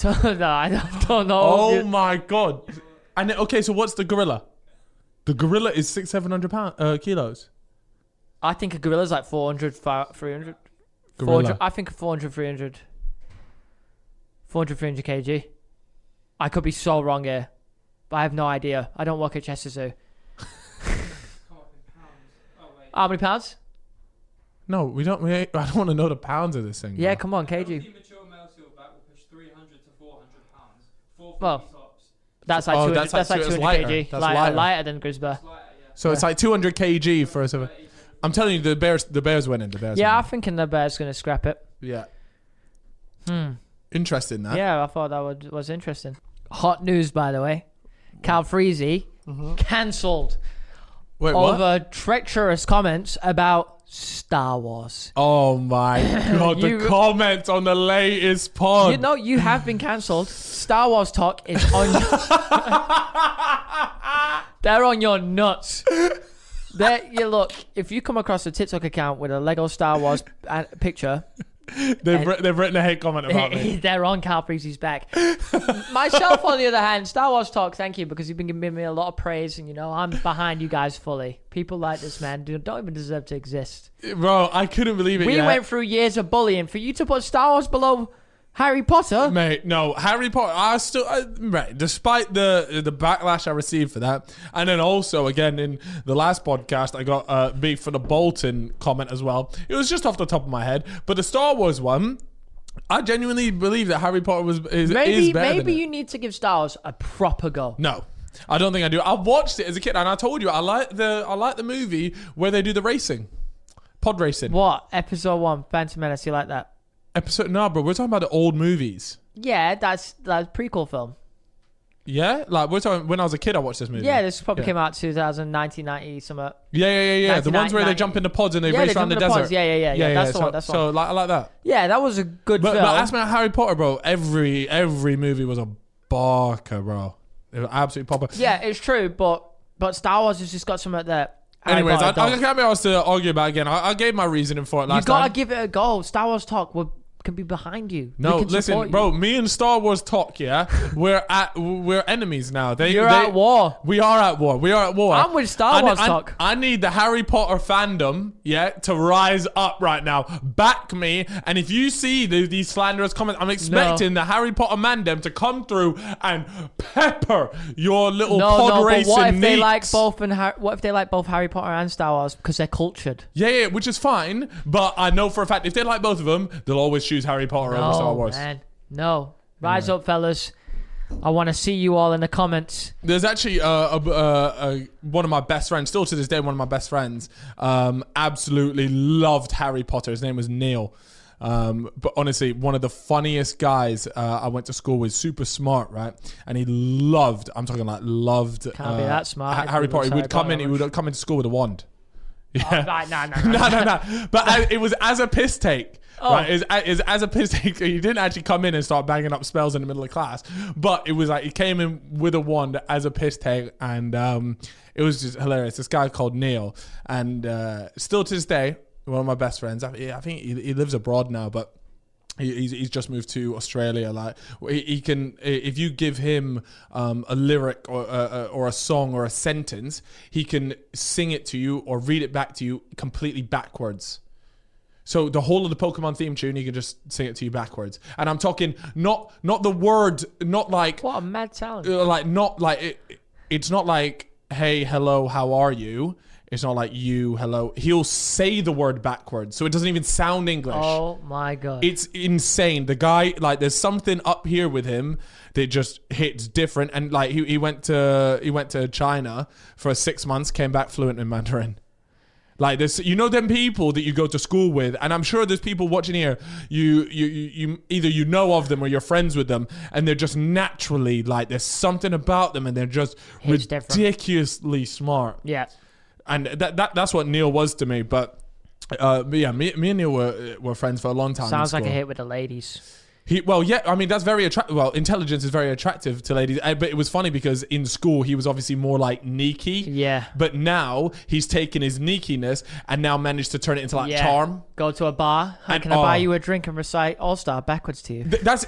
No, I don't know. Oh my god! And okay, so what's the gorilla? The gorilla is 600-700 kilos. I think a gorilla's like 400, 300. Gorilla. 400, I think 400, 300. 400, 300 kg. I could be so wrong here, but I have no idea. I don't work at Chester Zoo. How many pounds? No, we don't. I don't want to know the pounds of this thing. Yeah, bro. come on, kg. Mature male silverback will push 300 to 400 pounds. 440 Well, tops. That's like 200, that's like 200 lighter. kg. That's Lighter than Grisba. So it's like 200 kg for us. I'm telling you, the Bears winning. The Bears. Yeah, winning. I'm thinking the Bears going to scrap it. Yeah. Interesting, that. Yeah, I thought that was interesting. Hot news, by the way. Cal Freezy cancelled Wait, over treacherous comments about Star Wars. Oh my god, the comments on the latest pod. You know, you have been cancelled. Star Wars talk is on they're on your nuts. You look, if you come across a TikTok account with a Lego Star Wars picture, they've written a hate comment about me. They're on Cal Freezy's back. Myself, on the other hand, Star Wars talk, thank you, because you've been giving me a lot of praise, and I'm behind you guys fully. People like this man don't even deserve to exist. Bro, I couldn't believe it. We went through years of bullying for you to put Star Wars below Harry Potter. Mate, no, Harry Potter. Right, despite the backlash I received for that, and then also again in the last podcast, I got beef for the Bolton comment as well. It was just off the top of my head, but the Star Wars one, I genuinely believe that Harry Potter is better than Maybe it. you need to give Star Wars a proper go. No. I don't think I do. I watched it as a kid, and I told you I like the movie where they do the racing, pod racing. What? Episode 1, Phantom Menace, you like that? No, bro, we're talking about the old movies. Yeah, that's prequel film. Yeah, like we're talking. When I was a kid, I watched this movie. Yeah, this probably came out 2019, 90 something. Yeah. The ones where they jump in the pods and they race around the desert. Pods. Yeah. That's the one. That's the one. So like, I like that. Yeah, that was a good film. But ask me about Harry Potter, bro. Every movie was a barker, bro. It was absolutely proper. Yeah, it's true, but Star Wars has just got some of that. Anyways, I can't be asked to argue about it again. I gave my reasoning for it last time. You gotta give it a go. Star Wars talk can be behind you. No, listen, bro. Me and Star Wars talk. Yeah, we're enemies now. You're at war. We are at war. I'm with Star Wars talk. I need the Harry Potter fandom, to rise up right now. Back me. And if you see these slanderous comments, I'm expecting the Harry Potter mandem to come through and pepper your little pod racing. But what if they like both? What if they like both Harry Potter and Star Wars because they're cultured? Yeah, which is fine. But I know for a fact if they like both of them, they'll always choose Harry Potter over Star Wars. Man. No. Rise up, fellas. I want to see you all in the comments. There's actually one of my best friends, still to this day, one of my best friends, absolutely loved Harry Potter. His name was Neil. But honestly, one of the funniest guys I went to school with, super smart, right? And he loved Can't be that smart. Harry Potter. He would come into school with a wand. Yeah. Oh, No. But it was as a piss take. Oh. Right, is as a piss take. He didn't actually come in and start banging up spells in the middle of class, but it was like he came in with a wand as a piss take, and it was just hilarious. This guy called Neil, and still to this day, one of my best friends. I think he lives abroad now, but he's just moved to Australia. Like he can, if you give him a lyric or a song or a sentence, he can sing it to you or read it back to you completely backwards. So the whole of the Pokemon theme tune, he can just sing it to you backwards. And I'm talking not the word, not like what a mad talent. It's not like hey, hello, how are you? It's not like you, hello. He'll say the word backwards, so it doesn't even sound English. Oh my god, it's insane. The guy, like, there's something up here with him that just hits different. And like he went to China for 6 months, came back fluent in Mandarin. Like this, them people that you go to school with, and I'm sure there's people watching here. You either you know of them or you're friends with them, and they're just naturally like there's something about them, and they're just ridiculously smart. Yeah, and that's what Neil was to me. But yeah, me and Neil were friends for a long time. Sounds like a hit with the ladies. I mean, that's very attractive. Well, intelligence is very attractive to ladies. But it was funny because in school, he was obviously more like sneaky. Yeah. But now he's taken his sneakiness and now managed to turn it into like charm. Go to a bar. Can I buy you a drink and recite All-Star backwards to you? That's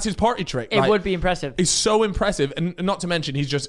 his party trick. It would be impressive. It's so impressive. And not to mention, he's just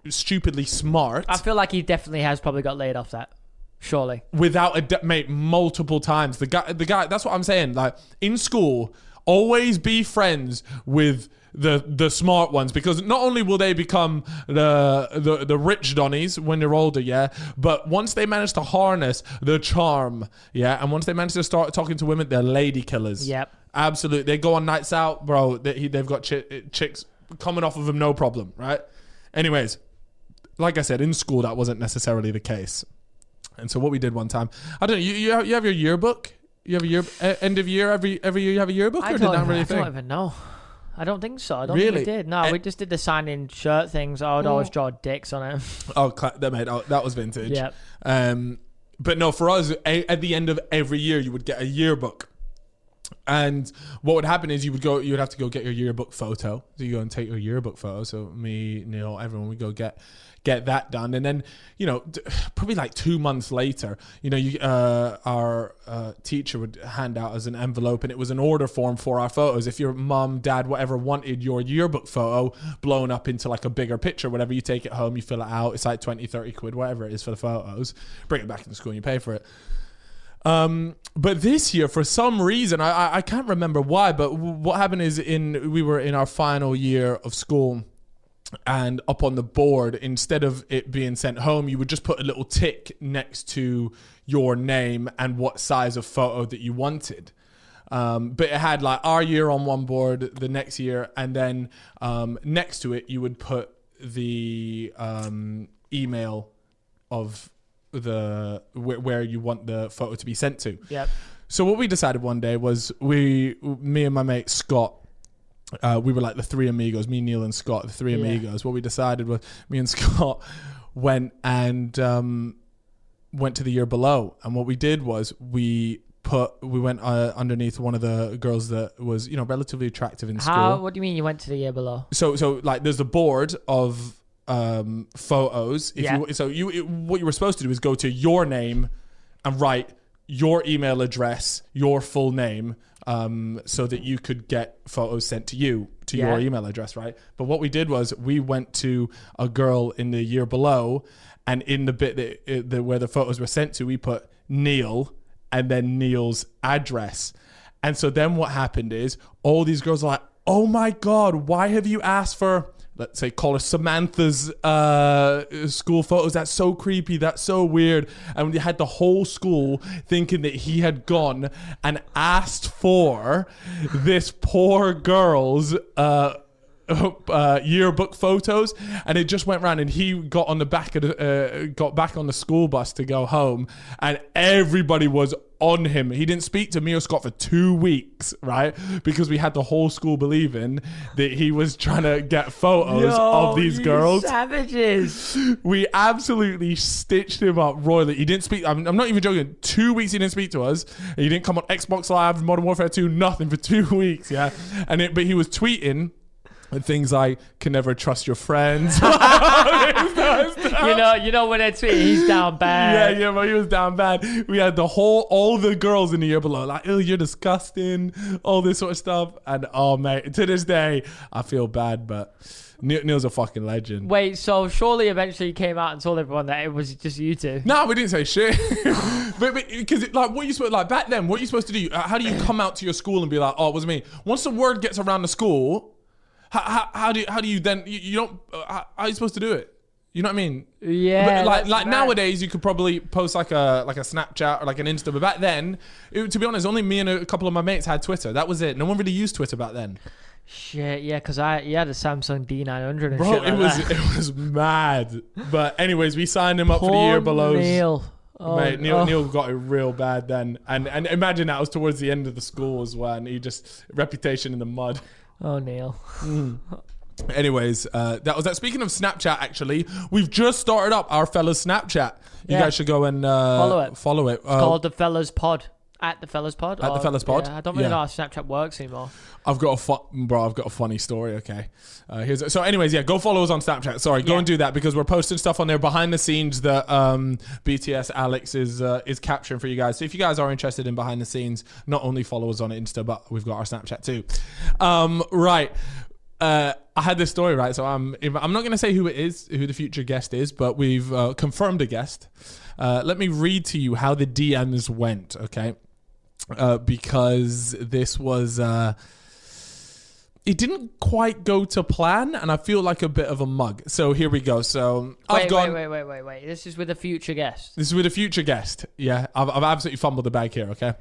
stupidly smart. I feel like he definitely has probably got laid off that. Surely. Without mate, multiple times. The guy, that's what I'm saying. Like, in school, always be friends with the smart ones, because not only will they become the rich Donnies when they're older, yeah, but once they manage to harness the charm, yeah, and once they manage to start talking to women, they're lady killers. Yep. Absolutely. They go on nights out, bro. They've got chicks coming off of them, no problem, right? Anyways, like I said, in school, that wasn't necessarily the case. And so what we did one time, I don't know, you have your yearbook? You have a end of year, every year you have a yearbook? I don't even know. I don't think so. I don't think we did. No, we just did the signing shirt things. I would always draw dicks on it. That was vintage. Yeah. But no, for us, at the end of every year, you would get a yearbook. And what would happen is you would have to go get your yearbook photo. So you go and take your yearbook photo. So me, Neil, everyone would go get that done. And then, probably like 2 months later, our teacher would hand out as an envelope, and it was an order form for our photos. If your mum, dad, whatever wanted your yearbook photo blown up into like a bigger picture, whatever, you take it home, you fill it out. It's like 20, 30 quid, whatever it is for the photos. Bring it back into school and you pay for it. But this year, for some reason, I can't remember why, but what happened is we were in our final year of school, and up on the board, instead of it being sent home, you would just put a little tick next to your name and what size of photo that you wanted. But it had like our year on one board, the next year, and then next to it, you would put the email of where you want the photo to be sent to. Yep. So what we decided one day was me and my mate Scott, we were like the three amigos, me, Neil, and Scott, the three amigos. What we decided was me and Scott went to the year below, and what we did was we went underneath one of the girls that was relatively attractive in school. What do you mean you went to the year below? So like there's the board of photos. What you were supposed to do is go to your name and write your email address, your full name, so that you could get photos sent to you to your email address, right? But what we did was we went to a girl in the year below, and in the bit where the photos were sent to, we put Neil and then Neil's address. And so then what happened is all these girls are like, oh my God, why have you asked for, let's say, call her Samantha's school photos? That's so creepy. That's so weird. And we had the whole school thinking that he had gone and asked for this poor girl's yearbook photos, and it just went round, and he got on the back of got back on the school bus to go home, and everybody was on him. He didn't speak to me or Scott for 2 weeks, right? Because we had the whole school believing that he was trying to get photos of these girls. Savages. We absolutely stitched him up royally. He didn't speak. I'm not even joking. 2 weeks he didn't speak to us. He didn't come on Xbox Live, Modern Warfare 2, nothing for 2 weeks. Yeah, but he was tweeting and things like, can never trust your friends. You know when they're tweeting, he's down bad. Yeah, but he was down bad. We had all the girls in the year below, like, oh, you're disgusting, all this sort of stuff. And oh, mate, to this day, I feel bad, but Neil's a fucking legend. Wait, so surely eventually you came out and told everyone that it was just you two? No, we didn't say shit. but because back then, what are you supposed to do? How do you come out to your school and be like, oh, it was me? Once the word gets around the school, how do you then you don't how are you supposed to do it? You know what I mean? Yeah. But like nowadays, you could probably post like a Snapchat or like an Insta. But back then, to be honest, only me and a couple of my mates had Twitter. That was it. No one really used Twitter back then. Shit, yeah, because you had a Samsung D900 and bro, shit like that. It was mad. But anyways, we signed him up for the year below. Neil. Mate, Neil got it real bad then, and imagine that was towards the end of the school as well, and he just reputation in the mud. Oh, Neil. Anyways, that was that. Speaking of Snapchat, actually, we've just started up our fellas Snapchat. You guys should go and follow it. It's called the Fellas Pod. At the Fellas Pod? At the Fellas Pod. Yeah, I don't really know how Snapchat works anymore. I've got a funny story. Okay, so anyways, yeah, go follow us on Snapchat. Sorry, go and do that because we're posting stuff on there behind the scenes that BTS Alex is capturing for you guys. So if you guys are interested in behind the scenes, not only follow us on Insta, but we've got our Snapchat too. Right. I had this story, right? So I'm not going to say who the future guest is, but we've confirmed a guest. Let me read to you how the DMs went, okay? Because this was it didn't quite go to plan, and I feel like a bit of a mug. So here we go. So wait. This is with a future guest. This is with a future guest. Yeah, I've absolutely fumbled the bag here. Okay.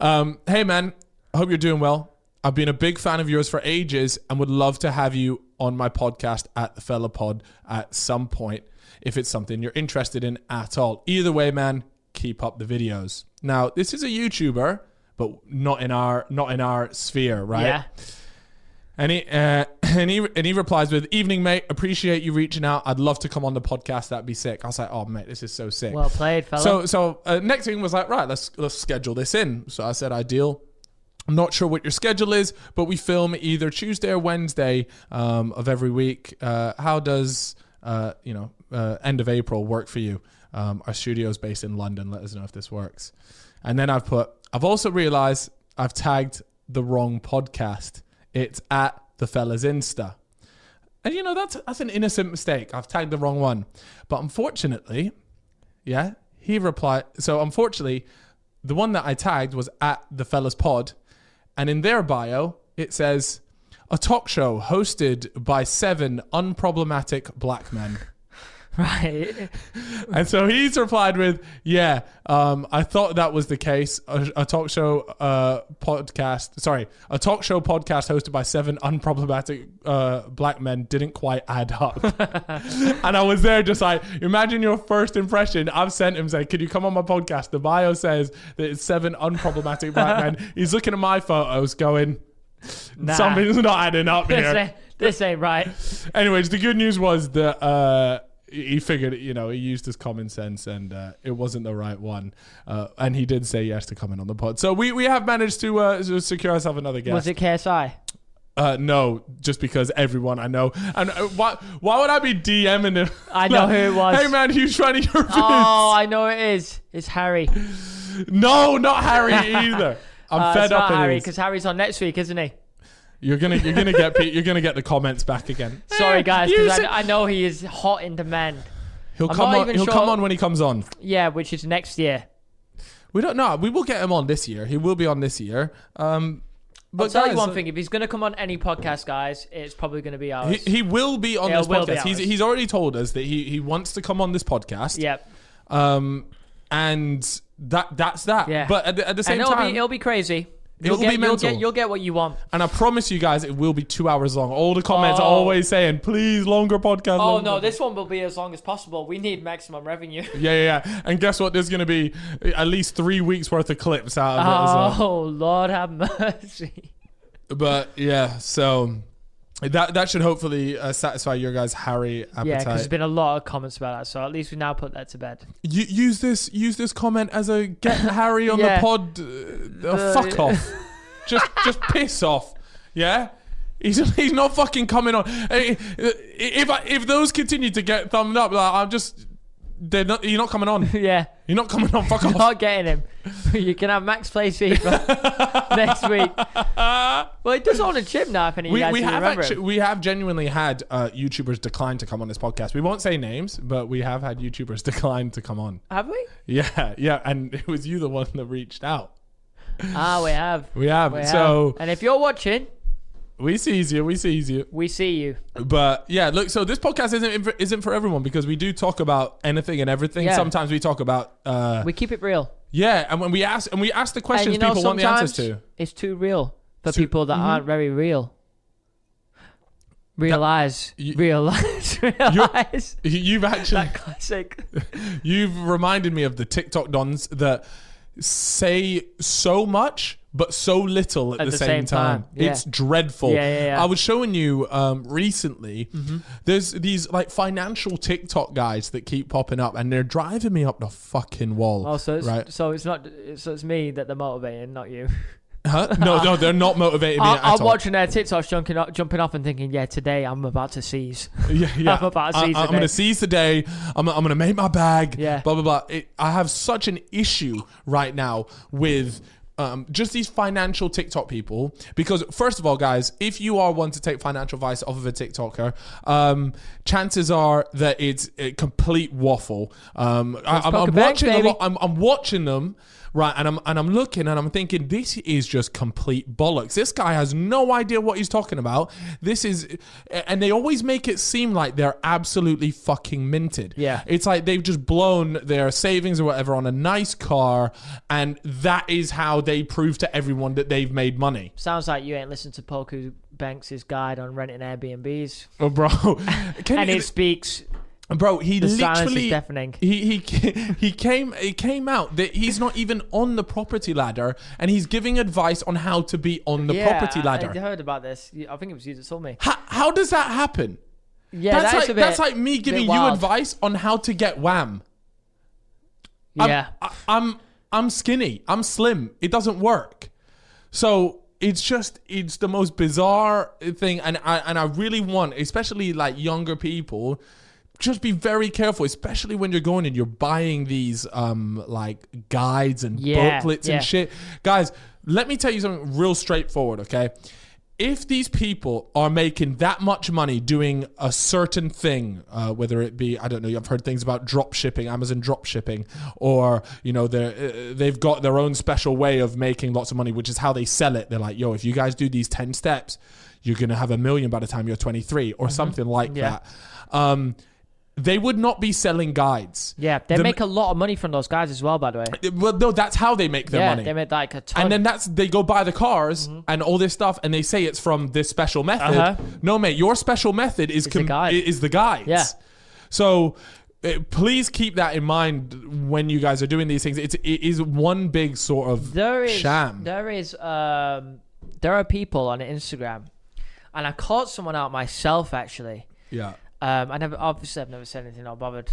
Hey man, I hope you're doing well. I've been a big fan of yours for ages and would love to have you on my podcast at the Fella Pod at some point if it's something you're interested in at all. Either way, man, keep up the videos. Now, this is a YouTuber, but not in our sphere, right? Yeah. And he replies with, "Evening, mate. Appreciate you reaching out. I'd love to come on the podcast. That'd be sick." I was like, "Oh, mate, this is so sick." Well played, fella. So next thing was like, right, let's schedule this in. So I said, "Ideal. I'm not sure what your schedule is, but we film either Tuesday or Wednesday of every week. How does end of April work for you? Our studio's based in London. Let us know if this works." And then I've also realized I've tagged the wrong podcast. It's at the Fellas Insta. And that's an innocent mistake. I've tagged the wrong one. But unfortunately, he replied. So unfortunately, the one that I tagged was at the Fellas Pod. And in their bio, it says, "A talk show hosted by 7 unproblematic black men." Right. And so he's replied with, I thought that was the case. A talk show podcast hosted by 7 unproblematic black men didn't quite add up. And I was there just like, imagine your first impression. I've sent him saying, "Could you come on my podcast?" The bio says that it's 7 unproblematic black men. He's looking at my photos going, something's not adding up here. This ain't right. Anyways, the good news was that he figured, he used his common sense and it wasn't the right one. And he did say yes to coming on the pod. So we have managed to secure ourselves another guest. Was it KSI? No, just because everyone I know. And why would I be DMing him? I know who it was. Hey man, who's trying to your vids? Oh, I know it is. It's Harry. No, not Harry either. I'm fed up with Harry, because Harry's on next week, isn't he? You're gonna get the comments back again. Sorry guys, because I know he is hot in demand. He'll come on when he comes on. Yeah, which is next year. We don't know. We will get him on this year. He will be on this year. But I'll tell you one thing: if he's gonna come on any podcast, guys, it's probably gonna be ours. He will be on this podcast. He's already told us that he wants to come on this podcast. Yep. And that's that. Yeah. But at the same time, it'll be crazy. It'll be mental. You'll get what you want. And I promise you guys, it will be 2 hours long. All the comments are always saying, "Please, longer podcast." Oh, no, this one will be as long as possible. We need maximum revenue. Yeah. And guess what? There's going to be at least 3 weeks worth of clips out of it as well. Oh, Lord have mercy. But yeah, so that should hopefully satisfy your guys' Harry appetite. Yeah, because there's been a lot of comments about that. So at least we now put that to bed. Use this comment as a get Harry on the pod. Fuck off. Just piss off. Yeah. He's not fucking coming on. If those continue to get thumbed up, like, you're not coming on. Yeah. You're not coming on. Fuck off. Not getting him. You can have Max Plays FIFA next week. Well, it does own a chip now, if any of you guys remember. We have genuinely had YouTubers decline to come on this podcast. We won't say names, but we have had YouTubers decline to come on. Have we? Yeah. And it was you the one that reached out. We have. We have. So, and if you're watching, we sees you. We see you. But yeah, look. So this podcast isn't for everyone because we do talk about anything and everything. Yeah. Sometimes we talk about. We keep it real. Yeah, and when we ask the questions people want the answers to. It's too real for people that aren't very real. Realize. You've actually that classic. You've reminded me of the TikTok dons that say so much but so little at the same time. Yeah. It's dreadful. Yeah. I was showing you recently, there's these like financial TikTok guys that keep popping up, and they're driving me up the fucking wall. Oh, so it's, right? so it's me that they're motivating, not you. Huh? No, they're not motivating me at all. I'm watching their TikToks jumping off and thinking, yeah, today I'm about to seize. Yeah. I'm about to seize I'm going to seize the day. I'm going to make my bag. Yeah. Blah, blah, blah. I have such an issue right now with just these financial TikTok people. Because first of all, guys, if you are one to take financial advice off of a TikToker, chances are that it's a complete waffle. I'm watching a lot. I'm watching them. Right, and I'm looking and I'm thinking, this is just complete bollocks. This guy has no idea what he's talking about. And they always make it seem like they're absolutely fucking minted. Yeah. It's like they've just blown their savings or whatever on a nice car, and that is how they prove to everyone that they've made money. Sounds like you ain't listened to Poku Banks' guide on renting Airbnbs. Oh, bro. And it speaks... Bro, he the silence literally is deafening. He came out that he's not even on the property ladder, and he's giving advice on how to be on the property ladder. I heard about this. I think it was you that told me. How does that happen? Yeah, that's like me giving you advice on how to get wham. Yeah, I'm skinny. I'm slim. It doesn't work. So it's the most bizarre thing, and I really want, especially like younger people, just be very careful, especially when you're going and you're buying these like guides and booklets and shit. Guys, let me tell you something real straightforward, okay? If these people are making that much money doing a certain thing, whether it be, I don't know, I've heard things about drop shipping, Amazon drop shipping, or, you know, they've got their own special way of making lots of money, which is how they sell it. They're like, yo, if you guys do these 10 steps, you're going to have $1 million by the time you're 23 or something like that. They would not be selling guides. Yeah, they make a lot of money from those guys as well, by the way. Well, no, that's how they make their money. They make like a ton. And then they go buy the cars and all this stuff, and they say it's from this special method. No, mate, your special method is the guides. Yeah. So please keep that in mind when you guys are doing these things. It is one big sort of sham. There are people on Instagram, and I caught someone out myself actually. Yeah. I've never said anything, not bothered.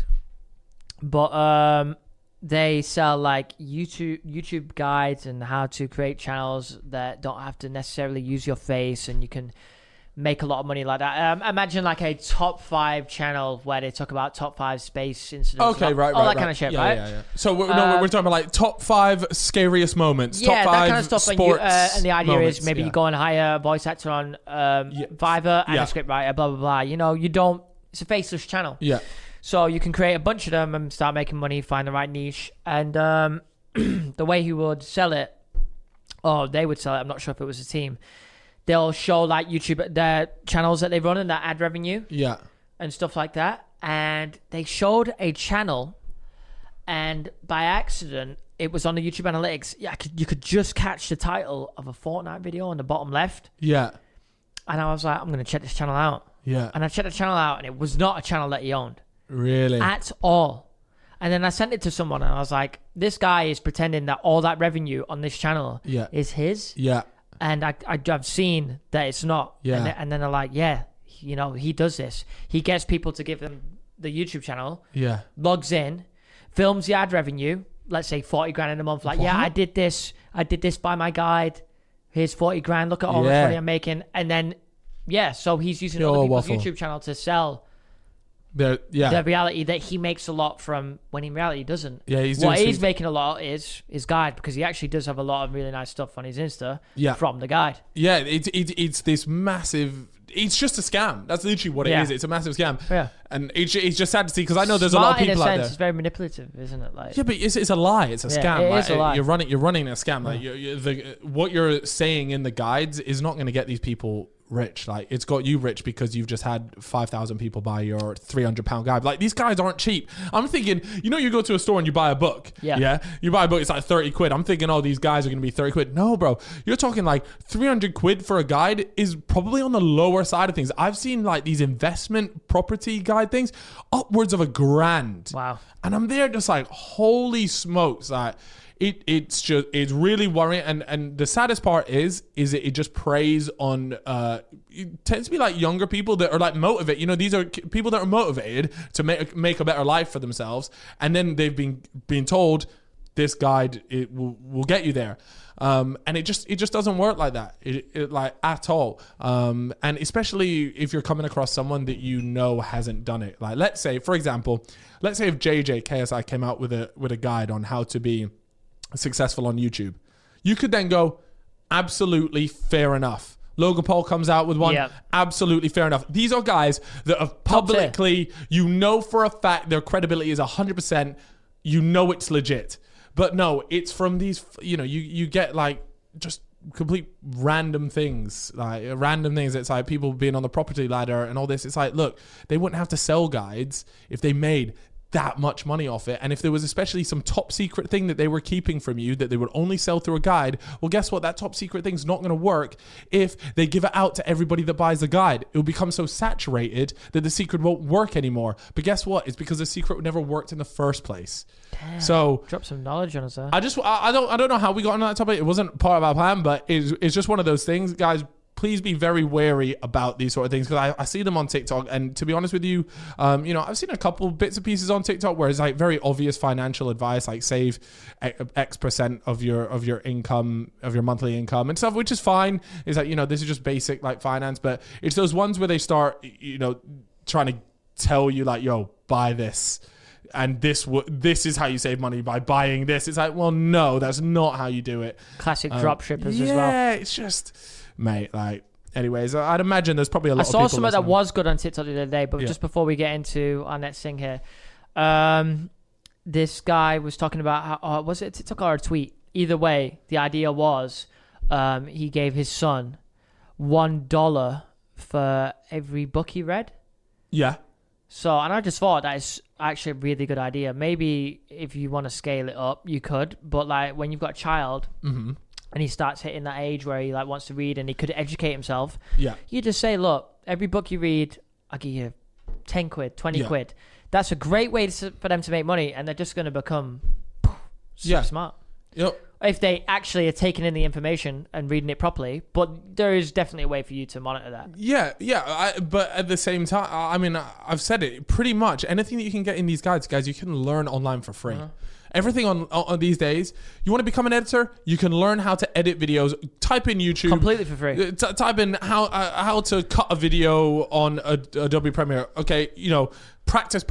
But they sell like YouTube guides and how to create channels that don't have to necessarily use your face, and you can make a lot of money like that. Imagine like a top 5 channel where they talk about top 5 space incidents. Okay, all that kind of shit, right? Yeah. So we're talking about like top 5 scariest moments. Yeah, top 5 that kind of stuff. Sports and the idea moments, is maybe you go and hire a voice actor on Fiverr and a script writer, blah blah blah. You know, it's a faceless channel. Yeah. So you can create a bunch of them and start making money, find the right niche. And the way he would sell it, or they would sell it, I'm not sure if it was a team, they'll show like YouTube, their channels that they run and their ad revenue. Yeah. And stuff like that. And they showed a channel, and by accident, it was on the YouTube analytics. Yeah, you could just catch the title of a Fortnite video on the bottom left. Yeah. And I was like, I'm going to check this channel out. Yeah. And I checked the channel out, and it was not a channel that he owned. Really? At all. And then I sent it to someone, and I was like, this guy is pretending that all that revenue on this channel is his. Yeah. And I've seen that it's not. Yeah. And then they're like, yeah, you know, he does this. He gets people to give him the YouTube channel. Yeah. Logs in, films the ad revenue, let's say 40 grand in a month. Like, I did this by my guide. Here's 40 grand. Look at all the money I'm making. And then, so he's using other people's YouTube channel to sell the reality that he makes a lot from, when in reality he doesn't. Yeah, he's making a lot is his guide, because he actually does have a lot of really nice stuff on his Insta from the guide. Yeah, it's this massive. It's just a scam. That's literally what it is. It's a massive scam. Yeah. And it's just sad to see, because I know there's a lot of people out there. It's very manipulative, isn't it? Like, yeah, but it's a lie. It's a scam. It is a lie. You're running a scam. Like what you're saying in the guides is not going to get these people rich. Like, it's got you rich because you've just had 5,000 people buy your £300 guide. Like, these guys aren't cheap. I'm thinking, you go to a store and you buy a book. Yeah. You buy a book, it's like 30 quid. I'm thinking, these guys are going to be 30 quid. No, bro. You're talking like 300 quid for a guide is probably on the lower side of things. I've seen like these investment property guide things upwards of £1,000. Wow. And I'm there just like, holy smokes. Like, it's really worrying. And the saddest part is it just preys on it tends to be like younger people that are like motivated. You know, these are people that are motivated to make a better life for themselves, and then they've been told this guide will get you there. And it just doesn't work like that, like at all. And especially if you're coming across someone that you know hasn't done it. Like, let's say, for example, if JJ KSI came out with a guide on how to be successful on YouTube, you could then go, absolutely fair enough. Logan Paul comes out with one, yep. Absolutely fair enough. These are guys that have publicly, you know for a fact their credibility is 100%, you know it's legit. But no, it's from these, you know, you get like just complete random things. It's like people being on the property ladder and all this. It's like, look, they wouldn't have to sell guides if they made that much money off it. And if there was especially some top secret thing that they were keeping from you that they would only sell through a guide, well, guess what? That top secret thing's not going to work if they give it out to everybody that buys the guide. It will become so saturated that the secret won't work anymore. But guess what? It's because the secret never worked in the first place. Damn. So drop some knowledge on us there. I don't know how we got on that topic. It wasn't part of our plan, but it's just one of those things, guys. Please be very wary about these sort of things, because I see them on TikTok, and to be honest with you, you know, I've seen a couple bits and pieces on TikTok where it's like very obvious financial advice, like save X% of your income, of your monthly income and stuff, which is fine. It's like, you know, this is just basic like finance, but it's those ones where they start, you know, trying to tell you like, yo, buy this. And this is how you save money, by buying this. It's like, well, no, that's not how you do it. Classic drop shippers as well. Yeah, it's just, mate, like, anyways, I'd imagine there's probably a lot of people. I saw something that was good on TikTok the other day, but just before we get into our next thing here, this guy was talking about how, was it a TikTok or a tweet? Either way, the idea was he gave his son $1 for every book he read. Yeah. So, and I just thought that is actually a really good idea. Maybe if you want to scale it up, you could. But like when you've got a child and he starts hitting that age where he like wants to read and he could educate himself, you just say, look, every book you read, I'll give you 10 quid, 20 quid. That's a great way for them to make money, and they're just going to become super smart. Yep. If they actually are taking in the information and reading it properly. But there is definitely a way for you to monitor that. Yeah. But at the same time, I mean, I've said it pretty much. Anything that you can get in these guides, guys, you can learn online for free. Everything on these days. You want to become an editor? You can learn how to edit videos. Type in YouTube. Completely for free. Type in how to cut a video on Adobe Premiere. Okay, you know, practice.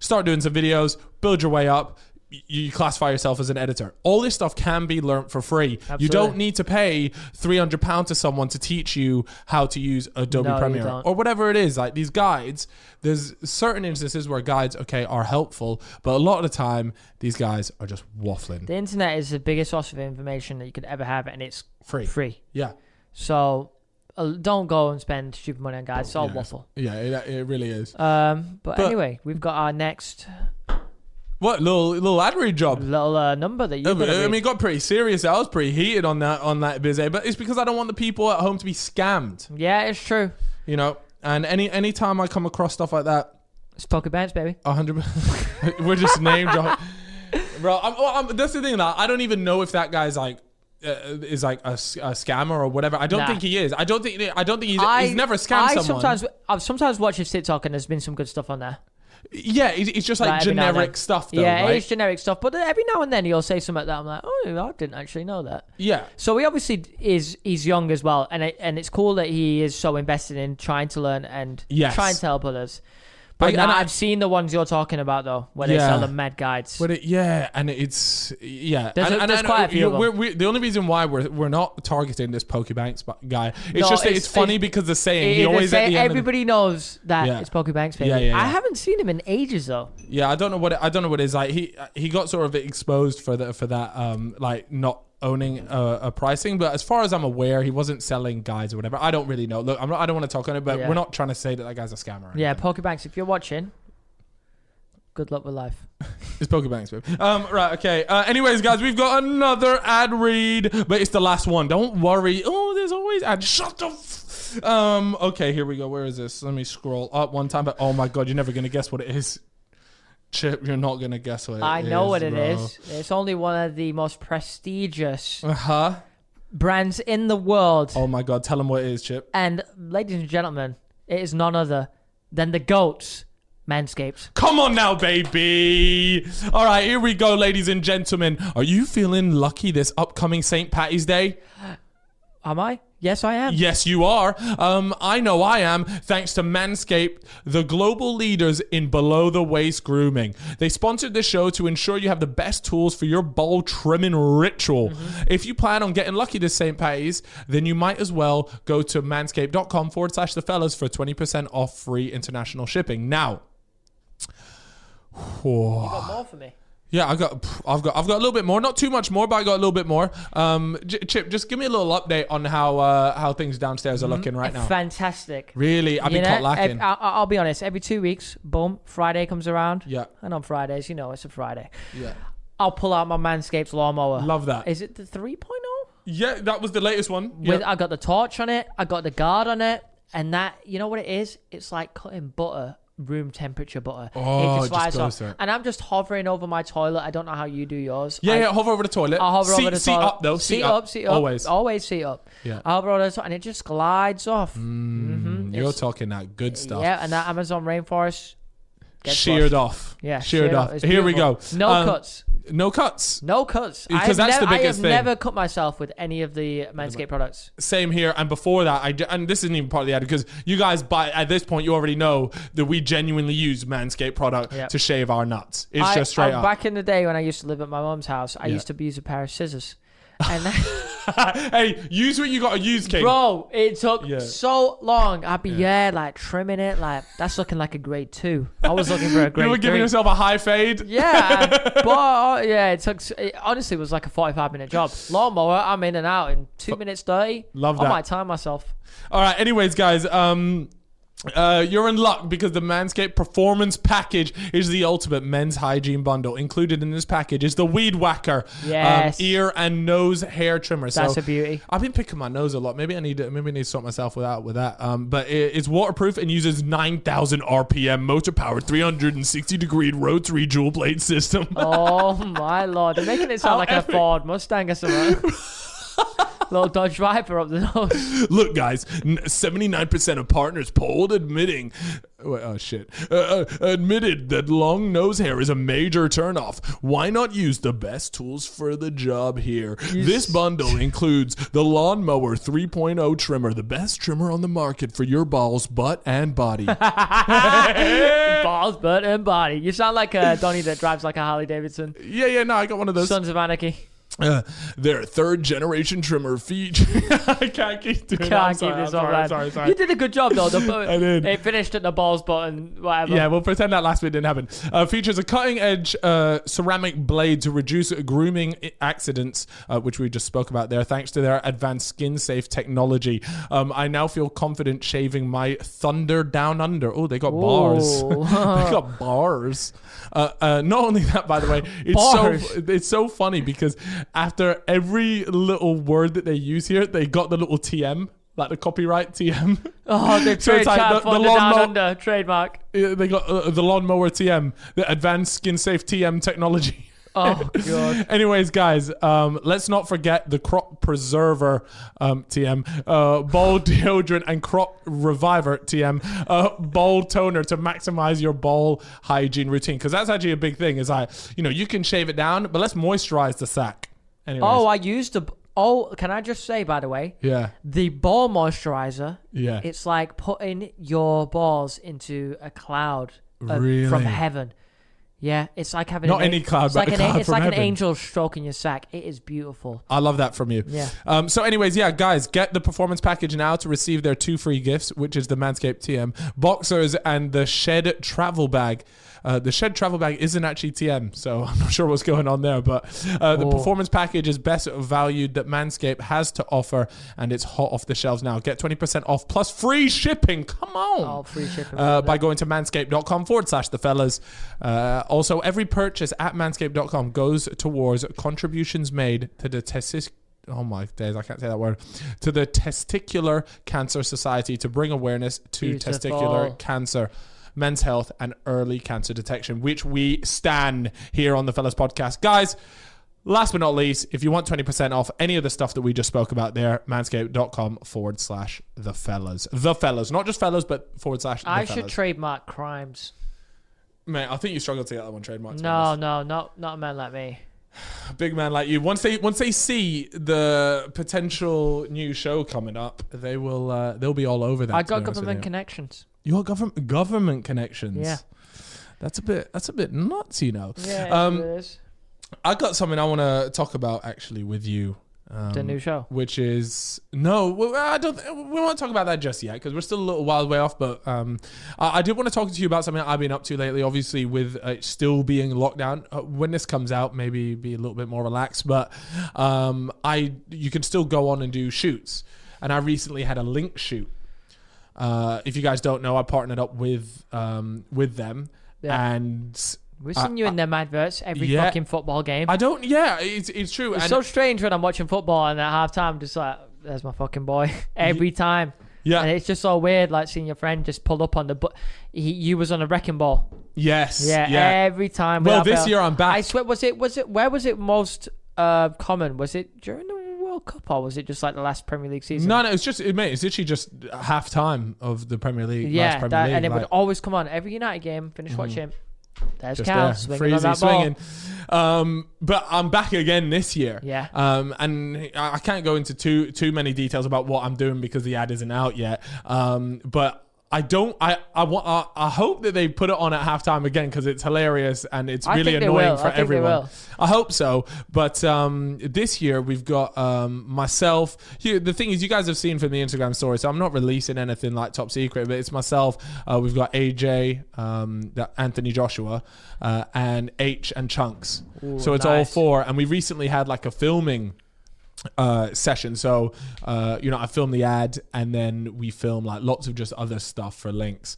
Start doing some videos. Build your way up. You classify yourself as an editor. All this stuff can be learnt for free. Absolutely. You don't need to pay £300 to someone to teach you how to use Adobe Premiere or whatever it is. Like these guides, there's certain instances where guides, are helpful, but a lot of the time, these guys are just waffling. The internet is the biggest source of information that you could ever have, and it's free. Yeah. So don't go and spend stupid money on guides. It's all waffle. Yeah, it really is. But anyway, we've got our next... What little ad read job? Little number that you. I mean, it got pretty serious. I was pretty heated on that busy, but it's because I don't want the people at home to be scammed. Yeah, it's true. You know, and any time I come across stuff like that, it's Poker Banks, baby. 100%. We're just name dropping, bro. That's the thing. Like, I don't even know if that guy's like. Is like a scammer or whatever. I don't think he is. I don't think he's never scammed someone. I've sometimes watched his TikTok and there's been some good stuff on there. Yeah, it's just like generic stuff though, yeah, right? It's generic stuff, but every now and then he'll say something that I'm like, oh, I didn't actually know that. Yeah. So he obviously he's young as well, and it's cool that he is so invested in trying to learn and trying to help others. But I've seen the ones you're talking about though, where they sell the med guides. But it's There's quite a few of them. The only reason why we're not targeting this Pokebanks guy, it's funny because the saying he always at the end everybody knows that it's Pokebanks, baby. I haven't seen him in ages though. Yeah, I don't know what it is. Like he got sort of exposed for that like not owning a pricing, but as far as I'm aware, he wasn't selling guides or whatever. I don't really know. Look, I don't want to talk on it, but we're not trying to say that guy's a scammer. Yeah, Pokebanks, if you're watching, good luck with life. It's Pokebanks, babe. Right, okay. Anyways, guys, we've got another ad read, but it's the last one. Don't worry. Oh, there's always ads. Shut the okay, here we go. Where is this? Let me scroll up one time. But oh my god, you're never gonna guess what it is. Chip, you're not gonna guess what it is. I know what it bro. is. It's only one of the most prestigious Uh-huh. brands in the world. Oh my God, tell them what it is, Chip. And ladies and gentlemen, it is none other than the GOATs, Manscaped. Come on now, baby. All right, here we go, ladies and gentlemen. Are you feeling lucky this upcoming St. Patty's Day? Am I? Yes, I am. Yes, you are. I know I am, thanks to Manscaped, the global leaders in below-the-waist grooming. They sponsored this show to ensure you have the best tools for your ball trimming ritual. Mm-hmm. If you plan on getting lucky this St. Patty's, then you might as well go to manscaped.com/thefellas for 20% off free international shipping. Now, You got more for me? yeah, I've got a little bit more, not too much more, but I got a little bit more. Chip, just give me a little update on how things downstairs are looking right now. Fantastic. Really, I've been caught lacking. I'll be honest. Every 2 weeks, boom, Friday comes around. Yeah, And on Fridays, it's a Friday. yeah, I'll pull out my Manscaped lawnmower. love that. Is it the 3.0? Yeah, that was the latest one. With I got the torch on it. I got the guard on it. And that, you know what it is? It's like cutting butter. Room temperature butter. Oh, it just flies goes off. there. And I'm just hovering over my toilet. I don't know how you do yours. Yeah, hover over the toilet. I'll hover over the seat toilet. up though. Seat up. Always. Always seat up. Yeah. I hover over the toilet and it just glides off. You're It's- talking that good stuff. Yeah, and that Amazon rainforest gets Sheared washed. off. Yeah, sheared off. It's Here we go. beautiful. No cuts. No cuts. No cuts. Because that's the biggest I thing. have never cut myself with any of the Manscaped products. Same here. And before that, and this isn't even part of the ad because you guys, at this point, you already know that we genuinely use Manscaped product Yep. to shave our nuts. It's just straight up. Back in the day when I used to live at my mum's house, I Yeah. used to use a pair of scissors. And Hey, use what you got to use, King. bro, it took Yeah. so long. I'd be like trimming it, like that's looking like a grade 2. I was looking for a grade You were giving 3. yourself a high fade. Yeah, but it honestly was like a 45-minute job. Lawnmower, I'm in and out in 2 minutes 30. Love I that. might time myself. All right. Anyways, guys, you're in luck because the Manscaped Performance Package is the ultimate men's hygiene bundle. Included in this package is the Weed Whacker Yes. ear and nose hair trimmer. That's so a beauty. I've been picking my nose a lot. Maybe I need to sort myself out with that. But it's waterproof and uses 9,000 RPM motor powered 360-degree rotary dual blade system. Oh my lord, they're making it sound like a Ford Mustang or something. Little Dodge Viper up the nose. Look, guys, 79% of partners polled admitted that long nose hair is a major turnoff. Why not use the best tools for the job here? This bundle includes the Lawnmower 3.0 trimmer, the best trimmer on the market for your balls, butt, and body. Balls, butt, and body. You sound like a Donnie that drives like a Harley Davidson. Yeah, no, I got one of those. Sons of Anarchy. Their third generation trimmer feature. I can't keep doing that. I'm sorry. You did a good job though. I did. It finished at the balls button, whatever. Yeah, we'll pretend that last bit didn't happen. Features a cutting-edge ceramic blade to reduce grooming accidents, which we just spoke about there, thanks to their advanced skin-safe technology. I now feel confident shaving my Thunder Down Under. Oh, they got bars. They got bars. Not only that, by the way, it's so funny because after every little word that they use here, they got the little TM, like the copyright TM. Oh, they So it's like the Down Under trademark. They got the Lawnmower TM, the advanced skin-safe TM technology. Oh god. Anyways, guys, let's not forget the Crop Preserver TM, Ball Deodorant and Crop Reviver TM, Ball Toner to maximize your ball hygiene routine. Because that's actually a big thing. Is you can shave it down, but let's moisturize the sack. Anyways. Oh, I used the. Oh, can I just say, by the way, Yeah. the ball moisturizer. Yeah. It's like putting your balls into a cloud Really? from heaven. Yeah, it's like having Not any cloud, but a cloud it's from like heaven. an angel stroking your sack. It is beautiful. I love that from you. Yeah. So anyways, yeah, guys, get the performance package now to receive their 2 free gifts, which is the Manscaped TM boxers and the Shed travel bag. The Shed travel bag isn't actually TM, so I'm not sure what's going on there. But the performance package is best valued that Manscaped has to offer, and it's hot off the shelves now. Get 20% off plus free shipping. Come on. Oh, free shipping. By going to manscaped.com/thefellas. Also, every purchase at manscaped.com goes towards contributions made to the oh my days, I can't say that word. To the Testicular Cancer Society to bring awareness to Beautiful. testicular cancer. men's health, and early cancer detection, which we stand here on the Fellas Podcast. Guys, last but not least, if you want 20% off any of the stuff that we just spoke about there, manscaped.com/the fellas. The fellas, not just fellas, but / the fellas. I should trademark crimes. Mate, I think you struggled to get that one trademarked. No, not a man like me. A big man like you. Once they see the potential new show coming up, they'll be all over that. I got government connections. You got government connections. Yeah. That's a bit nuts, you know. Yeah, it is. I got something I want to talk about actually with you. The new show, which is I don't. We won't talk about that just yet because we're still a little while way off. But I did want to talk to you about something that I've been up to lately. Obviously, with still being locked down. When this comes out, maybe be a little bit more relaxed. But you can still go on and do shoots. And I recently had a Link shoot. If you guys don't know, I partnered up with them, and we've seen you in them adverts every fucking football game. It's true. It's so strange when I'm watching football and at halftime, just like, there's my fucking boy every time. Yeah. And it's just so weird, like seeing your friend just pull up on the, you was on a wrecking ball. Yes. Yeah. Every time. Well, this year I'm back. I swear, where was it most common? Was it during the World Cup or was it just like the last Premier League season? No, it's literally just halftime of the Premier League. Yeah. And it would always come on every United game, finish watching. There's Cal swinging on that swinging. Ball. But I'm back again this year. Yeah. And I can't go into too many details about what I'm doing because the ad isn't out yet. But I hope that they put it on at halftime again because it's hilarious and it's really annoying for everyone. I hope so. But this year we've got myself. The thing is, you guys have seen from the Instagram story, so I'm not releasing anything like top secret, but it's myself. We've got AJ, Anthony Joshua, and H and Chunks. Ooh, so it's all four. And we recently had like a filming session. So I filmed the ad and then we filmed like lots of just other stuff for Links,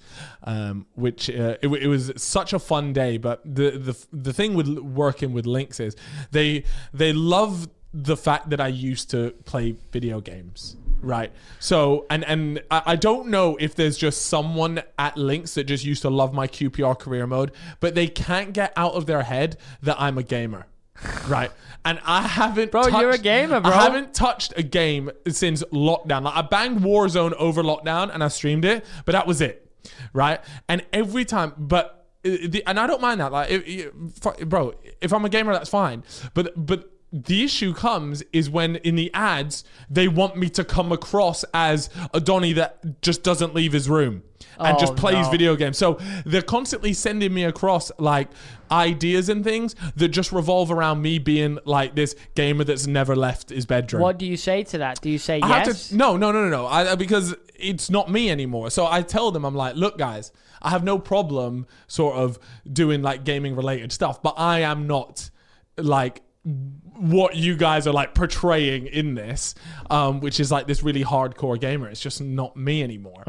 which it was such a fun day. But the thing with working with Links is they love the fact that I used to play video games, right? So and I don't know if there's just someone at Links that just used to love my QPR career mode, but they can't get out of their head that I'm a gamer. Right, and I haven't. You're a gamer, bro. I haven't touched a game since lockdown. Like I banged Warzone over lockdown, and I streamed it, but that was it. Right, and every time, and I don't mind that. Like, if I'm a gamer, that's fine. But the issue comes is when in the ads they want me to come across as a Donny that just doesn't leave his room and just plays video games. So they're constantly sending me across like ideas and things that just revolve around me being like this gamer that's never left his bedroom. What do you say to that? Do you say yes? No. Because it's not me anymore. So I tell them, I'm like, look, guys, I have no problem sort of doing like gaming related stuff, but I am not like what you guys are like portraying in this, which is like this really hardcore gamer. It's just not me anymore.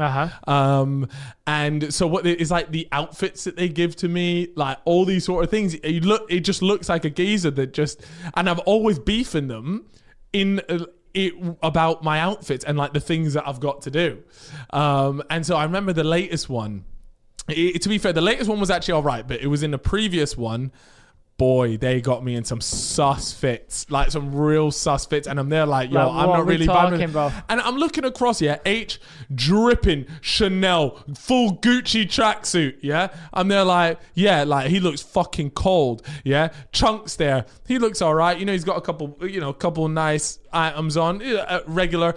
And so what is like the outfits that they give to me, like all these sort of things. It just looks like a geezer that just, and I've always beefing them about my outfits and like the things that I've got to do. And so I remember the latest one. To be fair, the latest one was actually all right, but it was in the previous one. Boy, they got me in some sus fits, like some real sus fits, and I'm there like, yo, I'm not really vibing. Bro? And I'm looking across, H dripping Chanel, full Gucci tracksuit, I'm there like, like he looks fucking cold, Chunks there, he looks all right, he's got a couple nice items on, regular.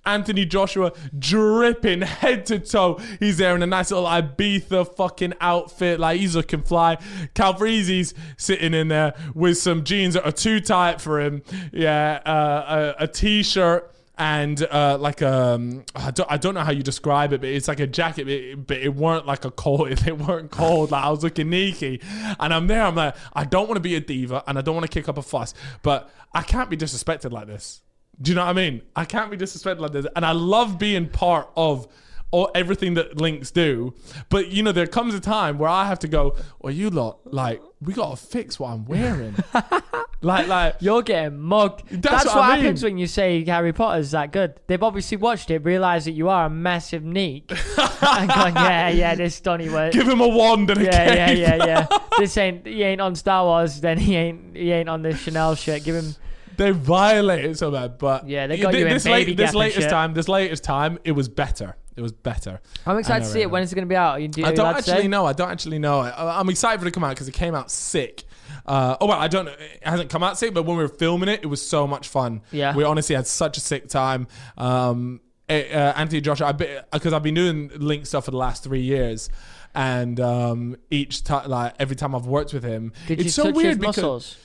Anthony Joshua dripping head to toe. He's there in a nice little Ibiza fucking outfit. Like he's looking fly. Calvreezy's sitting in there with some jeans that are too tight for him. A t-shirt and I don't know how you describe it, but it's like a jacket, but it weren't like a cold. It weren't cold. Like I was looking sneaky, and I'm there. I'm like, I don't want to be a diva, and I don't want to kick up a fuss, but I can't be disrespected like this. Do you know what I mean? I can't be disrespected like this. And I love being part of everything that Links do. But, there comes a time where I have to go, well, you lot, like, we got to fix what I'm wearing. Like You're getting mugged. That's what I mean. happens when you say Harry Potter's that good. They've obviously watched it, realised that you are a massive neek, and gone, yeah, this Donny works. give him a wand and a cape. Yeah. He ain't on Star Wars, then he ain't on the Chanel shit. Give him. They violate it so bad, but Yeah, they got you in baby this gap and latest time, it was better. It was better. I'm excited to see it. When is it going to be out? I don't actually know. I'm excited for it to come out because it came out sick. I don't know. It hasn't come out sick, but when we were filming it, it was so much fun. Yeah. We honestly had such a sick time. Anthony Joshua, because I've been doing Link stuff for the last 3 years, and each time, like every time I've worked with him, Did it's you so touch weird his because muscles?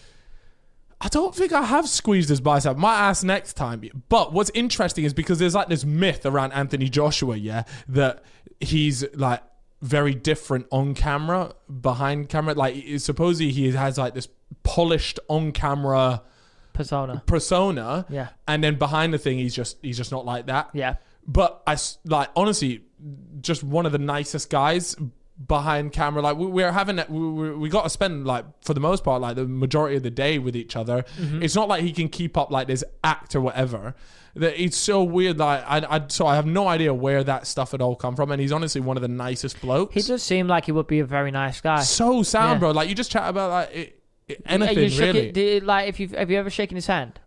I don't think I have squeezed his bicep. Might ask next time. But what's interesting is because there's like this myth around Anthony Joshua, that he's like very different on camera, behind camera. Like supposedly he has like this polished on camera persona. Yeah. And then behind the thing, he's just not like that. Yeah. But honestly, just one of the nicest guys behind camera. Like we're having we got to spend like for the most part like the majority of the day with each other. Mm-hmm. It's not like he can keep up like this act or whatever. That it's so weird. Like I have no idea where that stuff had all come from. And he's honestly one of the nicest blokes. He does seem like he would be a very nice guy. So sound, bro. Like you just chat about like anything really. Have you ever shaken his hand?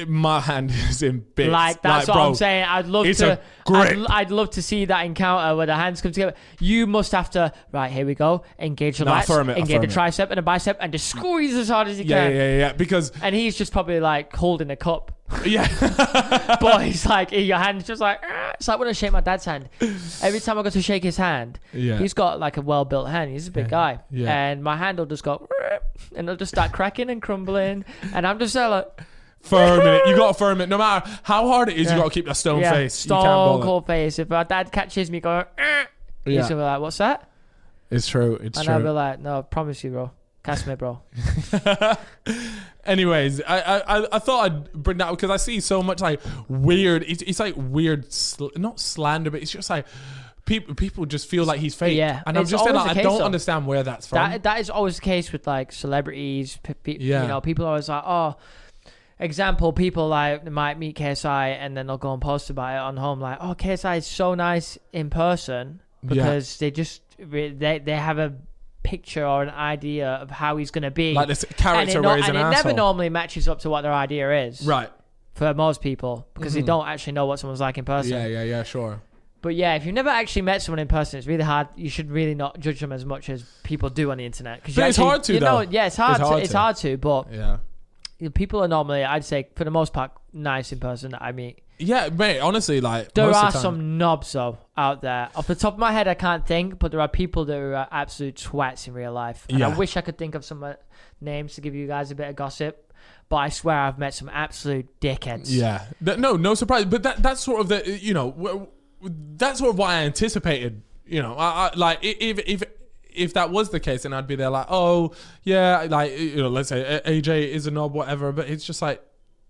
My hand is in bits. Like that's what bro, I'm saying. I'd love to see that encounter where the hands come together. You must have to. Right, here we go. Engage the lats, engage the tricep and the bicep, and just squeeze as hard as you can. Yeah. Because he's just probably like holding a cup. Yeah. But he's like, your hand's just like. It's like when I shake my dad's hand. Every time I go to shake his hand, he's got like a well-built hand. He's a big guy, and my hand will just go, and it'll just start cracking and crumbling, and I'm just like. Firm it. You got to firm it. No matter how hard it is, you got to keep that stone face. Stone cold face. If my dad catches me going, he's going to be like, what's that? It's true. It's true. And I'll be like, no, I promise you, bro. Catch me, bro. Anyways, I thought I'd bring that up because I see so much like weird. It's like weird, not slander, but it's just like people just feel like he's fake. Yeah, and I'm just like, I don't understand where that's from. That is always the case with like celebrities. You know, people are always like, oh. Example, people like might meet KSI and then they'll go and post about it on home like, oh, KSI is so nice in person because they have a picture or an idea of how he's going to be. Like this character where he's an asshole. And it never normally matches up to what their idea is. Right. For most people because they don't actually know what someone's like in person. Yeah, sure. But yeah, if you've never actually met someone in person, it's really hard. You should really not judge them as much as people do on the internet. But it's hard to, though. Yeah, it's hard to, but... Yeah. People are normally, I'd say, for the most part, nice in person that I meet. Yeah, mate, honestly, like... There are some knobs, though, out there. Off the top of my head, I can't think, but there are people that are absolute twats in real life. And I wish I could think of some names to give you guys a bit of gossip, but I swear I've met some absolute dickheads. Yeah. No surprise. But that's sort of the, you know, that's sort of what I anticipated, you know. I like, if that was the case, then I'd be there like, oh, yeah, like, you know, let's say AJ is a knob, whatever, but it's just like,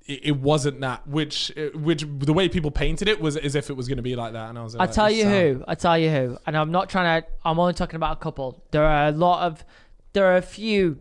it wasn't that, which the way people painted it was as if it was going to be like that. And I was like, I tell you who, and I'm not trying to, I'm only talking about a couple. There are a few,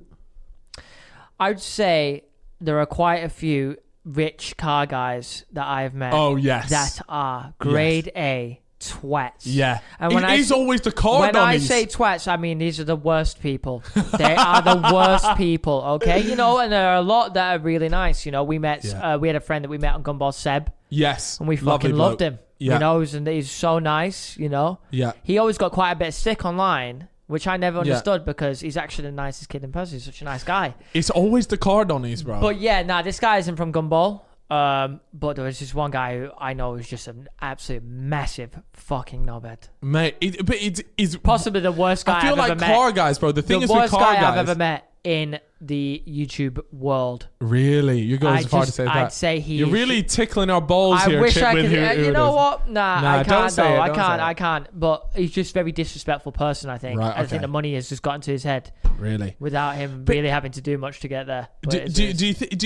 I'd say there are quite a few rich car guys that I've met. Oh, yes. That are grade A. Twats. Yeah. And when he's always the card. When I say twats, I mean these are the worst people. They are the worst people, okay? You know, and there are a lot that are really nice. You know, we met, we had a friend that we met on Gumball, Seb. Yes. And we fucking loved him. Yeah. You know, he's so nice, you know? Yeah. He always got quite a bit of stick online, which I never understood because he's actually the nicest kid in person. He's such a nice guy. It's always the card on these, bro. But yeah, this guy isn't from Gumball. But there was this one guy who I know is just an absolute massive fucking knobhead. Mate, it's possibly the worst guy I've ever met. I feel like car guys, bro. The thing is with car guys. The worst guy I've ever met in the YouTube world. Really? You go as far to say that? I'd say you're really tickling our balls here. I wish I could. You know what? I can't. I can't. But he's just a very disrespectful person, I think. Right, okay. I think the money has just gotten to his head. Really? Without him really having to do much to get there. Do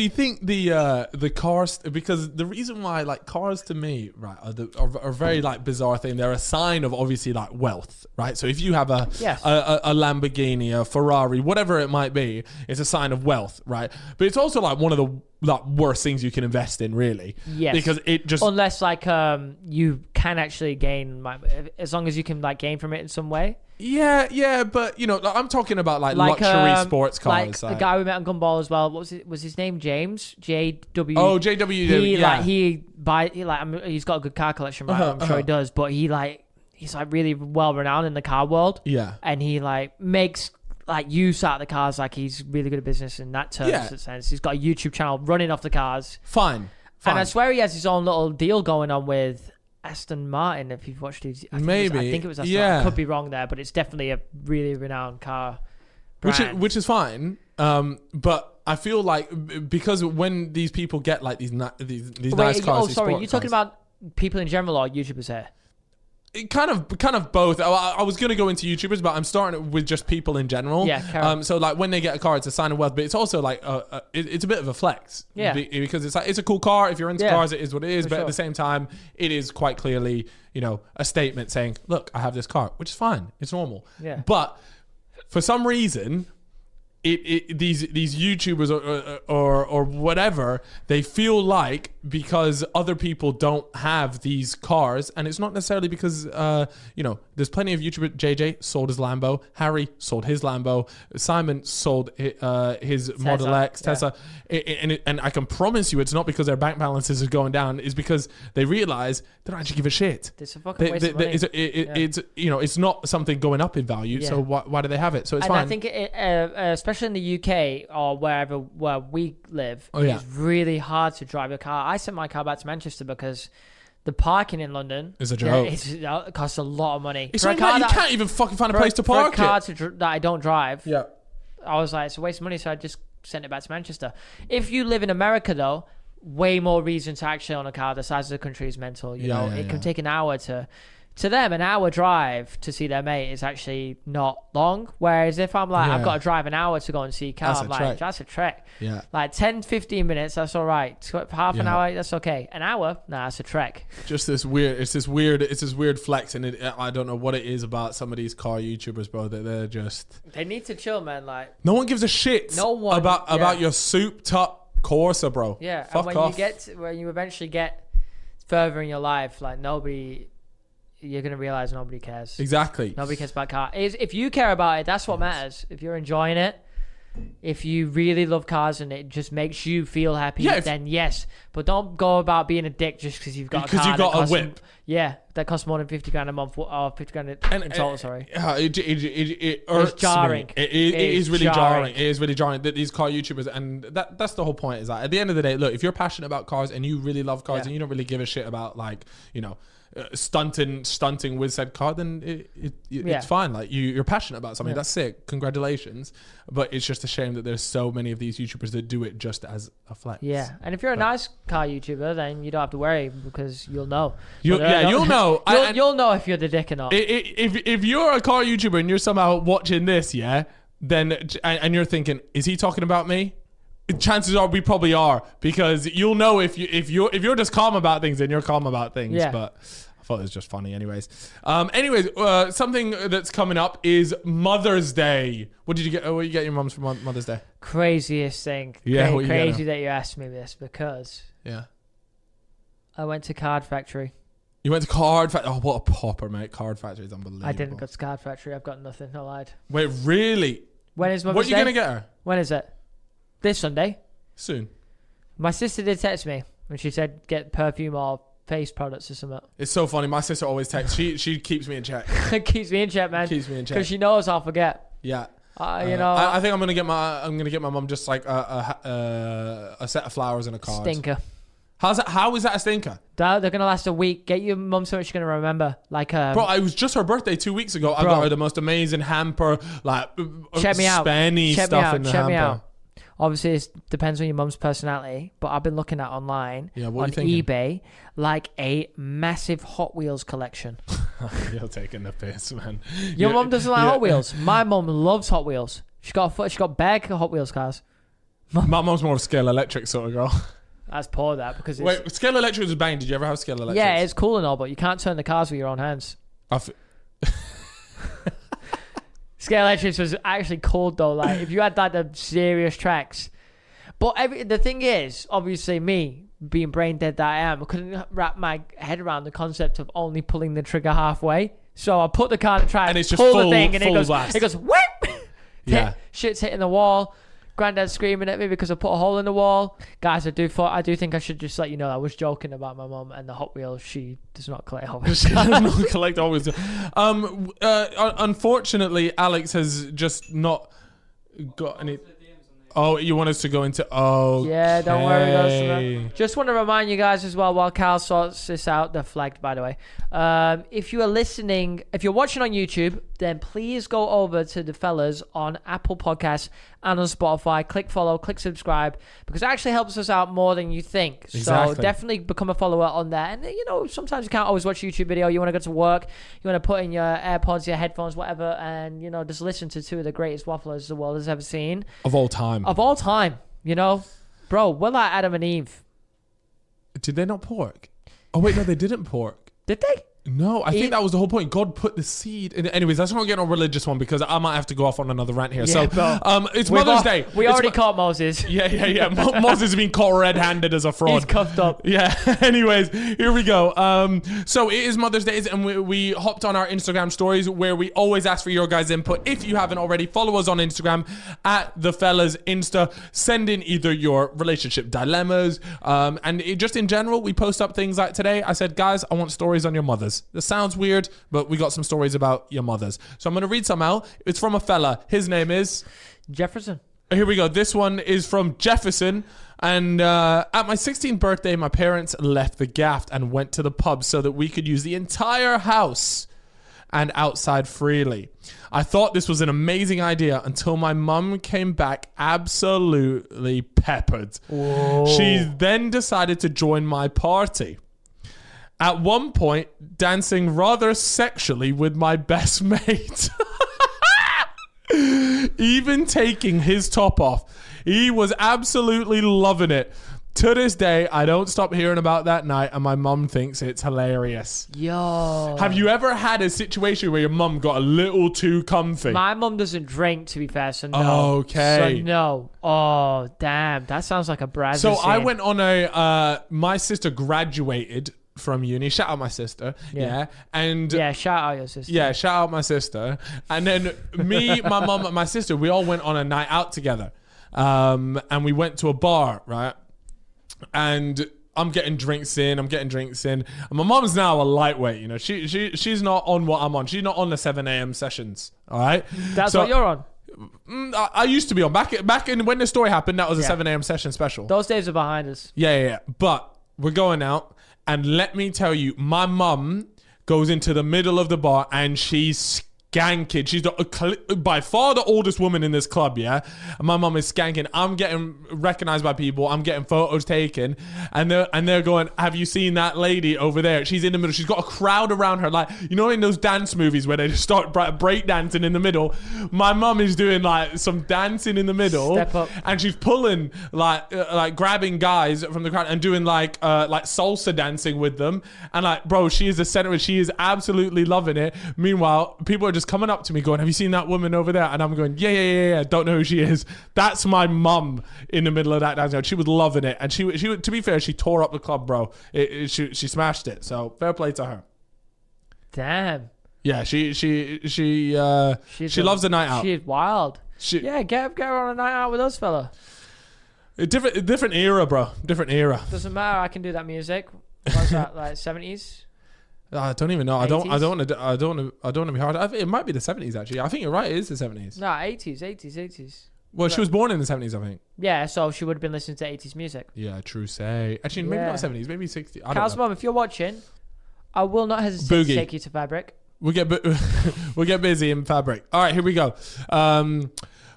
you think the cars, because the reason why like cars to me, right, are very like bizarre thing. They're a sign of obviously like wealth, right? So if you have a Lamborghini, a Ferrari, whatever it might be, it's a a sign of wealth, right? But it's also like one of the worst things you can invest in, really. Yes. Because it just unless like you can actually gain, as long as you can like gain from it in some way. Yeah, but you know, I'm talking about like luxury sports cars. Like the guy we met on Gumball as well. What was it? Was his name James? JW. Oh, JW. He's got a good car collection, right? I'm sure he does. But he's like really well renowned in the car world. Yeah. And he like makes like use out of the cars. Like he's really good at business in that sense. He's got a YouTube channel running off the cars. Fine. And I swear he has his own little deal going on with Aston Martin, if you've watched his, I think it was Aston Martin. I could be wrong there, but it's definitely a really renowned car brand. Which is fine. But I feel like because when these people get like these nice cars. Oh, sorry, you're talking about people in general or YouTubers here? Kind of both. I was going to go into YouTubers, but I'm starting with just people in general. Yeah, so like when they get a car, it's a sign of wealth, but it's also like it's a bit of a flex. Yeah. Because it's like it's a cool car. If you're into cars, it is what it is. But sure. at the same time, it is quite clearly, you know, a statement saying, "Look, I have this car," which is fine. It's normal. Yeah. But for some reason, these YouTubers or whatever, they feel like because other people don't have these cars, and it's not necessarily because you know, there's plenty of YouTubers. JJ sold his Lambo, Harry sold his Lambo, Simon sold his Model X, Tesla, and I can promise you, it's not because their bank balances are going down. It's because they realize they don't actually give a shit. It's a fucking waste of money. It's you know, it's not something going up in value. Yeah. So why do they have it? So it's fine. I think especially in the UK or where we live, it's really hard to drive a car. I sent my car back to Manchester because the parking in London is a joke. It costs a lot of money. It's like you can't even fucking find a place to park it. For a car that I don't drive, yeah. I was like, it's a waste of money, so I just sent it back to Manchester. If you live in America, though, way more reason to actually own a car. The size of the country is mental. You know, it can take an hour to them, an hour drive to see their mate is actually not long. Whereas if I'm like, I've got to drive an hour to go and see a car, I'm like, that's a trek. Yeah. Like 10, 15 minutes, that's all right. Half an hour, that's okay. An hour, nah, that's a trek. Just this weird flex, and I don't know what it is about some of these car YouTubers, bro, that they're just... They need to chill, man. Like, no one gives a shit about your souped up Corsa, bro. Yeah, fuck and off. when you eventually get further in your life, like you're going to realize nobody cares. Exactly. Nobody cares about cars. If you care about it, that's what matters. If you're enjoying it, if you really love cars and it just makes you feel happy, then yes. But don't go about being a dick just because you've got a car. Because you've got a whip. That costs more than 50 grand a month, or 50 grand in total, sorry. It irks it's jarring. Me. It is really jarring. It is really jarring that these car YouTubers, and that's the whole point, is that at the end of the day, look, if you're passionate about cars and you really love cars and you don't really give a shit about, like, you know, stunting with said car, then it's fine. Like you're passionate about something, that's sick, congratulations. But it's just a shame that there's so many of these YouTubers that do it just as a flex. And if you're a nice car YouTuber, then you don't have to worry because you'll know. You'll know. You'll know if you're the dick or not. If you're a car YouTuber and you're somehow watching this, then and you're thinking, is he talking about me? Chances are we probably are, because you'll know if you're just calm about things, then you're calm about things. But I thought it was just funny, anyways. Something that's coming up is Mother's Day. What did you get? What did you get your mums for Mother's Day? Craziest thing. Yeah, crazy that you asked me this, because I went to Card Factory. You went to Card Factory? Oh, what a popper, mate! Card Factory is unbelievable. I didn't go to Card Factory. I've got nothing. I lied. Wait, really? When is Mother's What are you Day? gonna get her? When is it? This Sunday. Soon. My sister did text me when she said get perfume or face products or something. It's so funny. My sister always texts. She keeps me in check. Keeps me in check, man. Keeps me in check because she knows I'll forget. Yeah. You know. I think I'm gonna get my mum just like a set of flowers and a card. Stinker. How is that a stinker? They're gonna last a week. Get your mum something she's gonna remember. Like bro, it was just her birthday 2 weeks ago. I got her the most amazing hamper, like check me out. Spenny stuff in the hamper. Me out. Obviously, it depends on your mum's personality, but I've been looking at online on eBay, like a massive Hot Wheels collection. You're taking the piss, man. Your mum doesn't like Hot Wheels. My mum loves Hot Wheels. She got bag Hot Wheels cars. My mum's more of a Scale Electric sort of girl. That's poor, that, because it's... Wait, Scale Electric was banging. Did you ever have Scale Electric? Yeah, it's cool and all, but you can't turn the cars with your own hands. Scalextrics was actually cold though. Like if you had like the serious tracks, but the thing is, obviously me being brain dead that I am, I couldn't wrap my head around the concept of only pulling the trigger halfway. So I put the car in the track, and it's just pull full, the thing, and full it blast. goes whoop. Yeah. Shit's hitting the wall. Granddad's screaming at me because I put a hole in the wall. Guys, I do think I should just let you know I was joking about my mum and the Hot Wheels. She does not collect Hot Wheels. She does not collect Hot Wheels. Unfortunately, Alex has just not got any. Oh, you want us to go into? Oh, yeah. Don't worry, guys. Just want to remind you guys as well while Carl sorts this out. They're flagged, by the way. If you are listening, if you're watching on YouTube, then please go over to the fellas on Apple Podcasts and on Spotify. Click follow, click subscribe, because it actually helps us out more than you think. Exactly. So definitely become a follower on there. And you know, sometimes you can't always watch a YouTube video. You want to go to work, you want to put in your AirPods, your headphones, whatever, and you know, just listen to two of the greatest wafflers the world has ever seen. Of all time. You know, bro, we're like Adam and Eve. Did they not pork? Oh wait, no, they didn't pork. Did they? No, I think that was the whole point. God put the seed in. Anyways, let's not get on a religious one because I might have to go off on another rant here. Yeah, so, it's Mother's Day. We already caught Moses. Yeah. Moses has been caught red-handed as a fraud. He's cuffed up. Yeah. Anyways, here we go. So it is Mother's Day, and we hopped on our Instagram stories where we always ask for your guys' input. If you haven't already, follow us on Instagram at the fellas Insta. Send in either your relationship dilemmas, and just in general, we post up things like today. I said, guys, I want stories on your mothers. This sounds weird, but we got some stories about your mothers. So I'm going to read some out. It's from a fella. His name is Jefferson. Here we go. This one is from Jefferson. And at my 16th birthday, my parents left the gaff and went to the pub so that we could use the entire house and outside freely. I thought this was an amazing idea until my mum came back absolutely peppered. Whoa. She then decided to join my party. At one point, dancing rather sexually with my best mate. Even taking his top off. He was absolutely loving it. To this day, I don't stop hearing about that night, and my mum thinks it's hilarious. Yo. Have you ever had a situation where your mum got a little too comfy? My mum doesn't drink, to be fair, so no. Okay. So no. Oh, damn. That sounds like a Brazil So scene. I went on my sister graduated from uni. Shout out my sister. Yeah. And yeah, shout out your sister. yeah, shout out my sister. And then me, my mum, and my sister, we all went on a night out together. And we went to a bar, right? And I'm getting drinks in. And my mom's now a lightweight, you know. She's not on what I'm on. She's not on the 7 a.m. sessions, all right? That's what you're on. I used to be on. Back in when the story happened, that was a 7 a.m. session special. Those days are behind us. Yeah. But we're going out. And let me tell you, my mum goes into the middle of the bar and she's skanking. She's by far the oldest woman in this club, yeah? And my mum is skanking. I'm getting recognized by people. I'm getting photos taken. And they're going, have you seen that lady over there? She's in the middle. She's got a crowd around her. Like, you know in those dance movies where they just start break dancing in the middle? My mum is doing like some dancing in the middle. Step up. And she's pulling, like grabbing guys from the crowd and doing like salsa dancing with them. And like, bro, she is the center. She is absolutely loving it. Meanwhile, people are just coming up to me going, have you seen that woman over there? And I'm going, yeah. Don't know who she is. That's my mum in the middle of that dance. She was loving it. And she to be fair, she tore up the club, bro. She smashed it. So fair play to her. Damn. Yeah, she loves a night out. She's wild. Yeah, get her on a night out with us, fella. A different era, bro. Different era. Doesn't matter. I can do that music. What's that, like 70s? I don't even know. 80s? I don't want to be hard. It might be the 70s actually. I think you're right. It is the 70s. No, 80s. Well, she was born in the 70s, I think. Yeah, so she would have been listening to 80s music. Yeah, true say. Actually, maybe not 70s. Maybe 60s. I don't Carl's know. mum, if you're watching, I will not hesitate Boogie. to take you to Fabric. We'll get busy in Fabric. All right, here we go.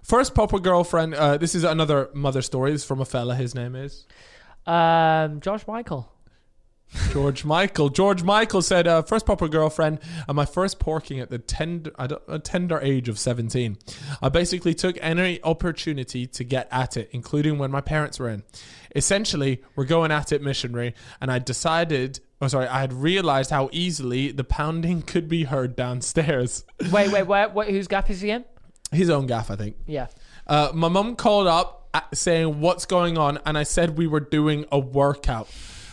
First proper girlfriend. This is another mother story. This is from a fella. His name is George Michael. George Michael said, first proper girlfriend and my first porking at the tender age of 17. I basically took any opportunity to get at it, including when my parents were in. Essentially, we're going at it missionary, and I had realized how easily the pounding could be heard downstairs. Wait, who's gaff is he in? His own gaff, I think. Yeah. My mum called up saying what's going on, and I said we were doing a workout.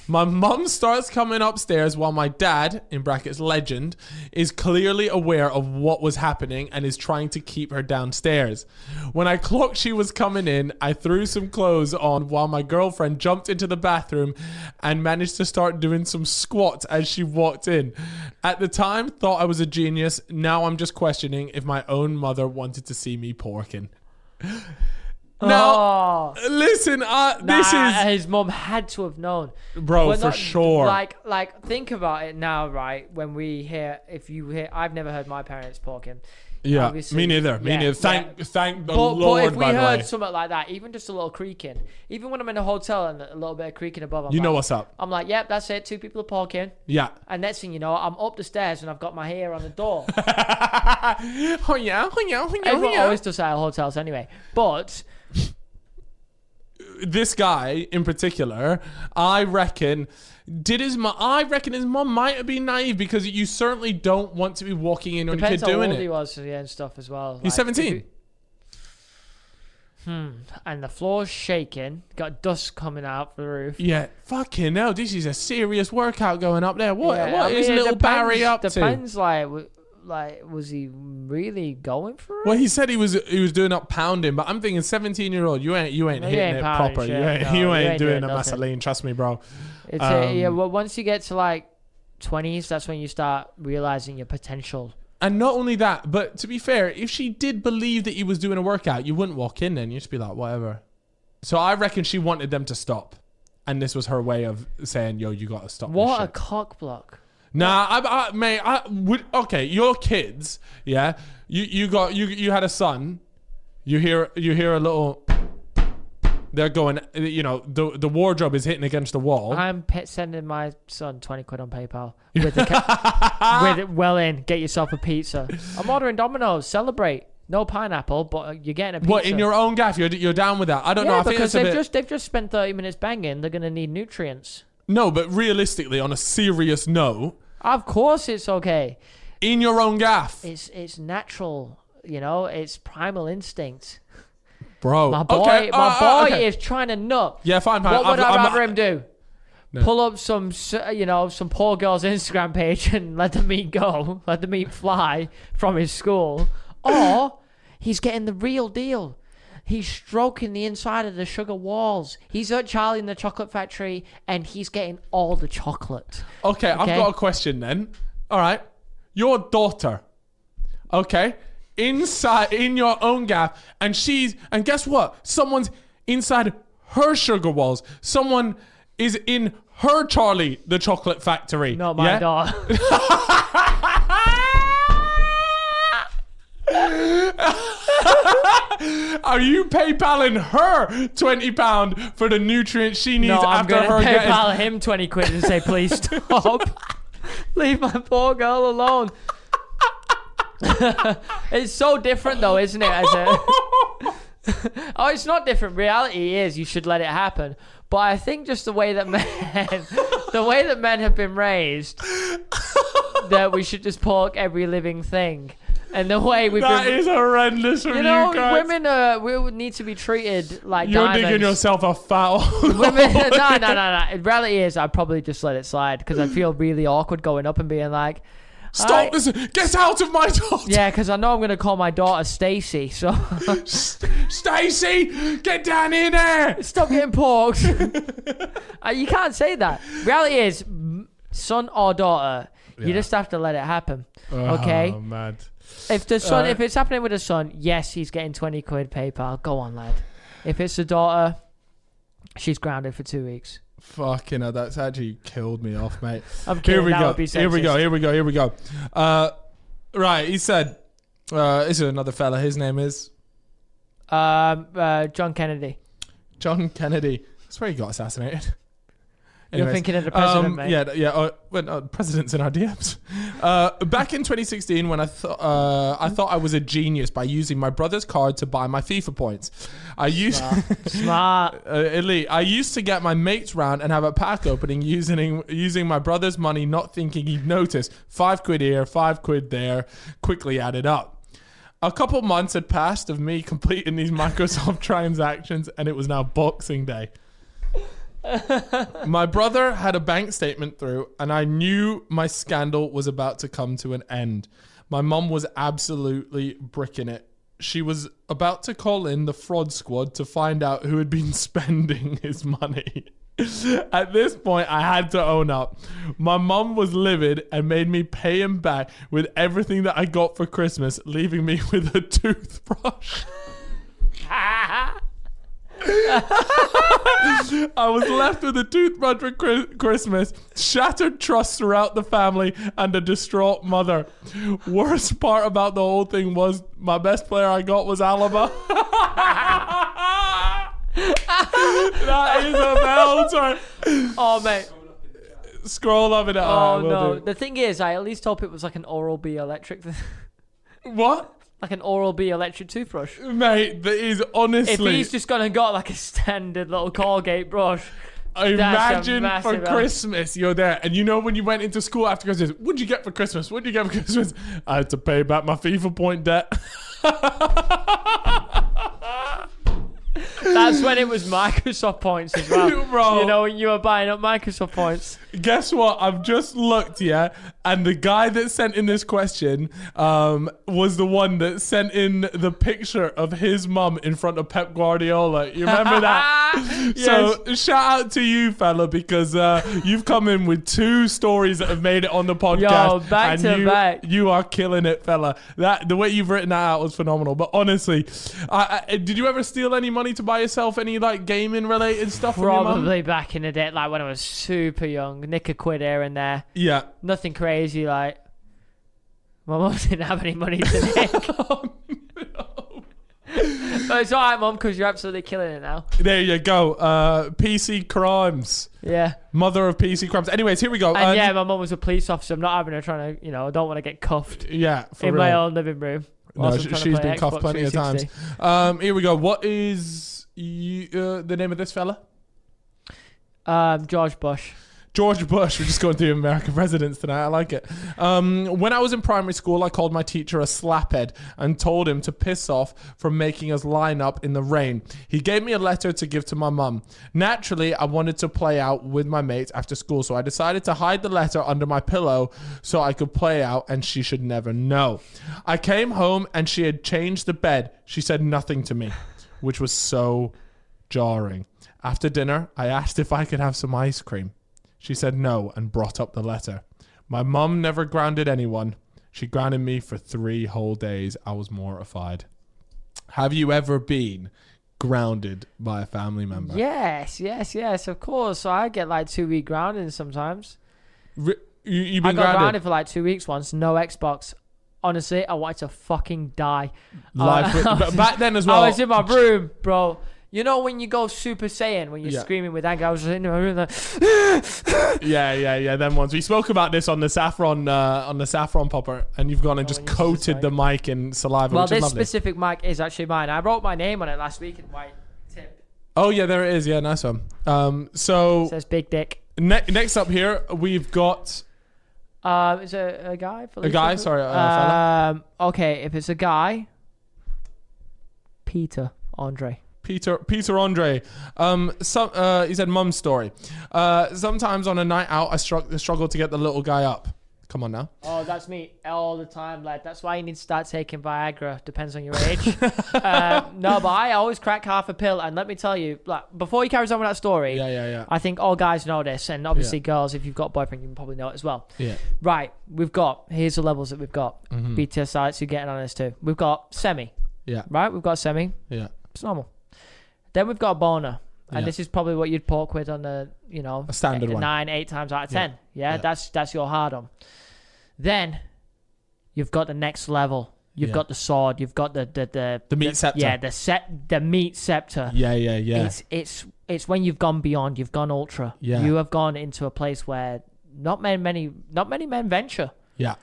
My mum starts coming upstairs while my dad, in brackets legend, is clearly aware of what was happening and is trying to keep her downstairs. When I clocked she was coming in, I threw some clothes on while my girlfriend jumped into the bathroom and managed to start doing some squats as she walked in. At the time, thought I was a genius. Now I'm just questioning if my own mother wanted to see me porking. Now, listen, this is... His mum had to have known. Bro, for sure. Like, think about it now, right? When we hear, I've never heard my parents porking. Yeah, Obviously, me neither. Thank the Lord, but if we by the heard way. something like that, even just a little creaking, even when I'm in a hotel and a little bit of creaking above, You know what's up. I'm like, yep, that's it. 2 people are porking. Yeah. And next thing you know, I'm up the stairs and I've got my hair on the door. Everyone always does that at hotels anyway. But... this guy in particular, I reckon his mum might have been naive, because you certainly don't want to be walking in on your kid doing it. Depends how old he was and stuff as well. He's 17. And the floor's shaking. Got dust coming out the roof. Yeah, fucking hell, this is a serious workout going up there. What Yeah, is little Barry up to? Depends, like, was he really going for it? Well, he said he was doing up pounding, but I'm thinking 17-year-old, you ain't hitting it proper. You ain't doing a Masaline, trust me, bro. It's well, once you get to like 20s, that's when you start realizing your potential. And not only that, but to be fair, if she did believe that he was doing a workout, you wouldn't walk in then. You'd just be like, whatever. So I reckon she wanted them to stop. And this was her way of saying, yo, you got to stop. What a cock block. Nah, mate, I would. Okay, your kids, yeah. You had a son. You hear a little. They're going. You know, the wardrobe is hitting against the wall. I'm sending my son 20 quid on PayPal with it well in. Get yourself a pizza. I'm ordering Domino's. Celebrate. No pineapple, but you're getting a pizza. What, in your own gaff? You're down with that? I don't know. I think because they've just spent 30 minutes banging. They're gonna need nutrients. No, but realistically, on a serious note. Of course it's okay. In your own gaff. It's natural, you know, it's primal instinct. Bro. My boy is trying to nut. Yeah, fine. What would I rather him do? No. Pull up some poor girl's Instagram page and let the meat go, let the meat fly from his school. Or he's getting the real deal. He's stroking the inside of the sugar walls. He's at Charlie in the Chocolate Factory, and he's getting all the chocolate. Okay, I've got a question then. All right. Your daughter, okay, inside in your own gaff, and guess what? Someone's inside her sugar walls. Someone is in her Charlie the Chocolate Factory. Not my daughter. Are you PayPaling her £20 for the nutrients she needs after her getting... No, I'm going to PayPal him 20 quid and say, please stop. Leave my poor girl alone. It's so different though, isn't it? Oh, it's not different. Reality is you should let it happen. But I think just the way that men have been raised, that we should just pork every living thing. And the way that is horrendous from you guys. Women we need to be treated like you're diamonds. digging yourself a foul. Women, no. The reality is, I'd probably just let it slide because I feel really awkward going up and being like, "Stop! Get out of my daughter!" Yeah, because I know I'm going to call my daughter Stacy. So, Stacy, get down in there! Stop getting porked. You can't say that. Reality is, son or daughter, you just have to let it happen. Okay? Oh, mad. If the son, if it's happening with the son, yes, he's getting 20 quid PayPal. Go on, lad. If it's the daughter, she's grounded for 2 weeks. Fucking hell, that's actually killed me off, mate. I'm kidding. Here we go. Right, he said, this is another fella. His name is? John Kennedy. John Kennedy. That's where he got assassinated. Anyways, you're thinking of the president, mate. Yeah. Presidents in our DMs. Back in 2016, when I thought I was a genius by using my brother's card to buy my FIFA points. Smart. Elite. I used to get my mates round and have a pack opening using my brother's money, not thinking he'd notice. 5 quid here, 5 quid there, quickly added up. A couple months had passed of me completing these Microsoft transactions, and it was now Boxing Day. My brother had a bank statement through, and I knew my scandal was about to come to an end. My mum was absolutely bricking it. She was about to call in the fraud squad to find out who had been spending his money. At this point, I had to own up. My mum was livid and made me pay him back with everything that I got for Christmas, leaving me with a toothbrush. I was left with a toothbrush for Christmas, shattered trust throughout the family, and a distraught mother. Worst part about the whole thing was my best player I got was Alaba. That is a belter. Oh, mate. Scroll up in it. Oh, no. The thing is, I at least hope it was like an Oral-B electric. What? Like an Oral-B electric toothbrush. Mate, that is honestly... If he's just gone and got like a standard little Colgate brush. Imagine for Christmas you're there, and you know when you went into school after Christmas, what'd you get for Christmas? What'd you get for Christmas? I had to pay back my FIFA point debt. That's when it was Microsoft points as well. Bro. You know, when you were buying up Microsoft points. Guess what? I've just looked, yeah, and the guy that sent in this question was the one that sent in the picture of his mum in front of Pep Guardiola. You remember that? Yes. So shout out to you, fella, because you've come in with 2 stories that have made it on the podcast. Yo, back to back. You are killing it, fella. The way you've written that out was phenomenal. But honestly, did you ever steal any money to buy yourself any like gaming related stuff from your mum? Probably back in the day, like when I was super young. Nick a quid here and there. Yeah. Nothing crazy, like my mum didn't have any money to nick. Oh, no. But it's alright, Mum, because you're absolutely killing it now. There you go. PC crimes. Yeah. Mother of PC crimes. Anyways, here we go. And yeah, my mum was a police officer. I'm not having her trying to, I don't want to get cuffed Yeah, for in real. my own living room. No, she's been cuffed plenty of times. Here we go. What is the name of this fella? George Bush. George Bush. We're just going through American presidents tonight. I like it. When I was in primary school, I called my teacher a slaphead and told him to piss off for making us line up in the rain. He gave me a letter to give to my mum. Naturally, I wanted to play out with my mates after school, so I decided to hide the letter under my pillow so I could play out and she should never know. I came home and she had changed the bed. She said nothing to me, which was so jarring. After dinner, I asked if I could have some ice cream. She said no and brought up the letter. My mum never grounded anyone. She grounded me for 3 whole days. I was mortified. Have you ever been grounded by a family member? Yes, of course. So I get like 2-week grounding sometimes. You've been I got grounded for like 2 weeks once. No Xbox. Honestly, I wanted to fucking die. But back then as well. I was in my room, bro. You know when you go Super Saiyan, when you're screaming with anger? I was just in my room like... Yeah. Then once we spoke about this on the saffron popper, and you've gone and just coated the mic in saliva. Well, which is this lovely. specific mic is actually mine. I wrote my name on it last week in white tip. Oh yeah, there it is. Yeah, nice one. So it says Big Dick. Next up here, we've got. Is it a guy? A guy? Sorry, fella. Okay, if it's a guy, Peter Andre. Peter Andre. He said mum's story. Sometimes on a night out, I struggle to get the little guy up. Come on now. Oh, that's me all the time, lad. That's why you need to start taking Viagra. Depends on your age. No, but I always crack half a pill. And let me tell you, like, before he carries on with that story, yeah. I think all guys know this. And obviously girls, if you've got a boyfriend, you can probably know it as well. Yeah. Right. Here's the levels that we've got. BTS sites, you're getting on this too. We've got semi. Yeah. Right? We've got semi. Yeah. It's normal. Then we've got a boner. And this is probably what you'd poke with on the, a standard 8 times out of 10. Yeah. That's your hard on. Then you've got the next level. You've got the sword. You've got the meat scepter. Yeah, the meat scepter. Yeah. It's when you've gone beyond. You've gone ultra. Yeah. You have gone into a place where not many men venture. Yeah.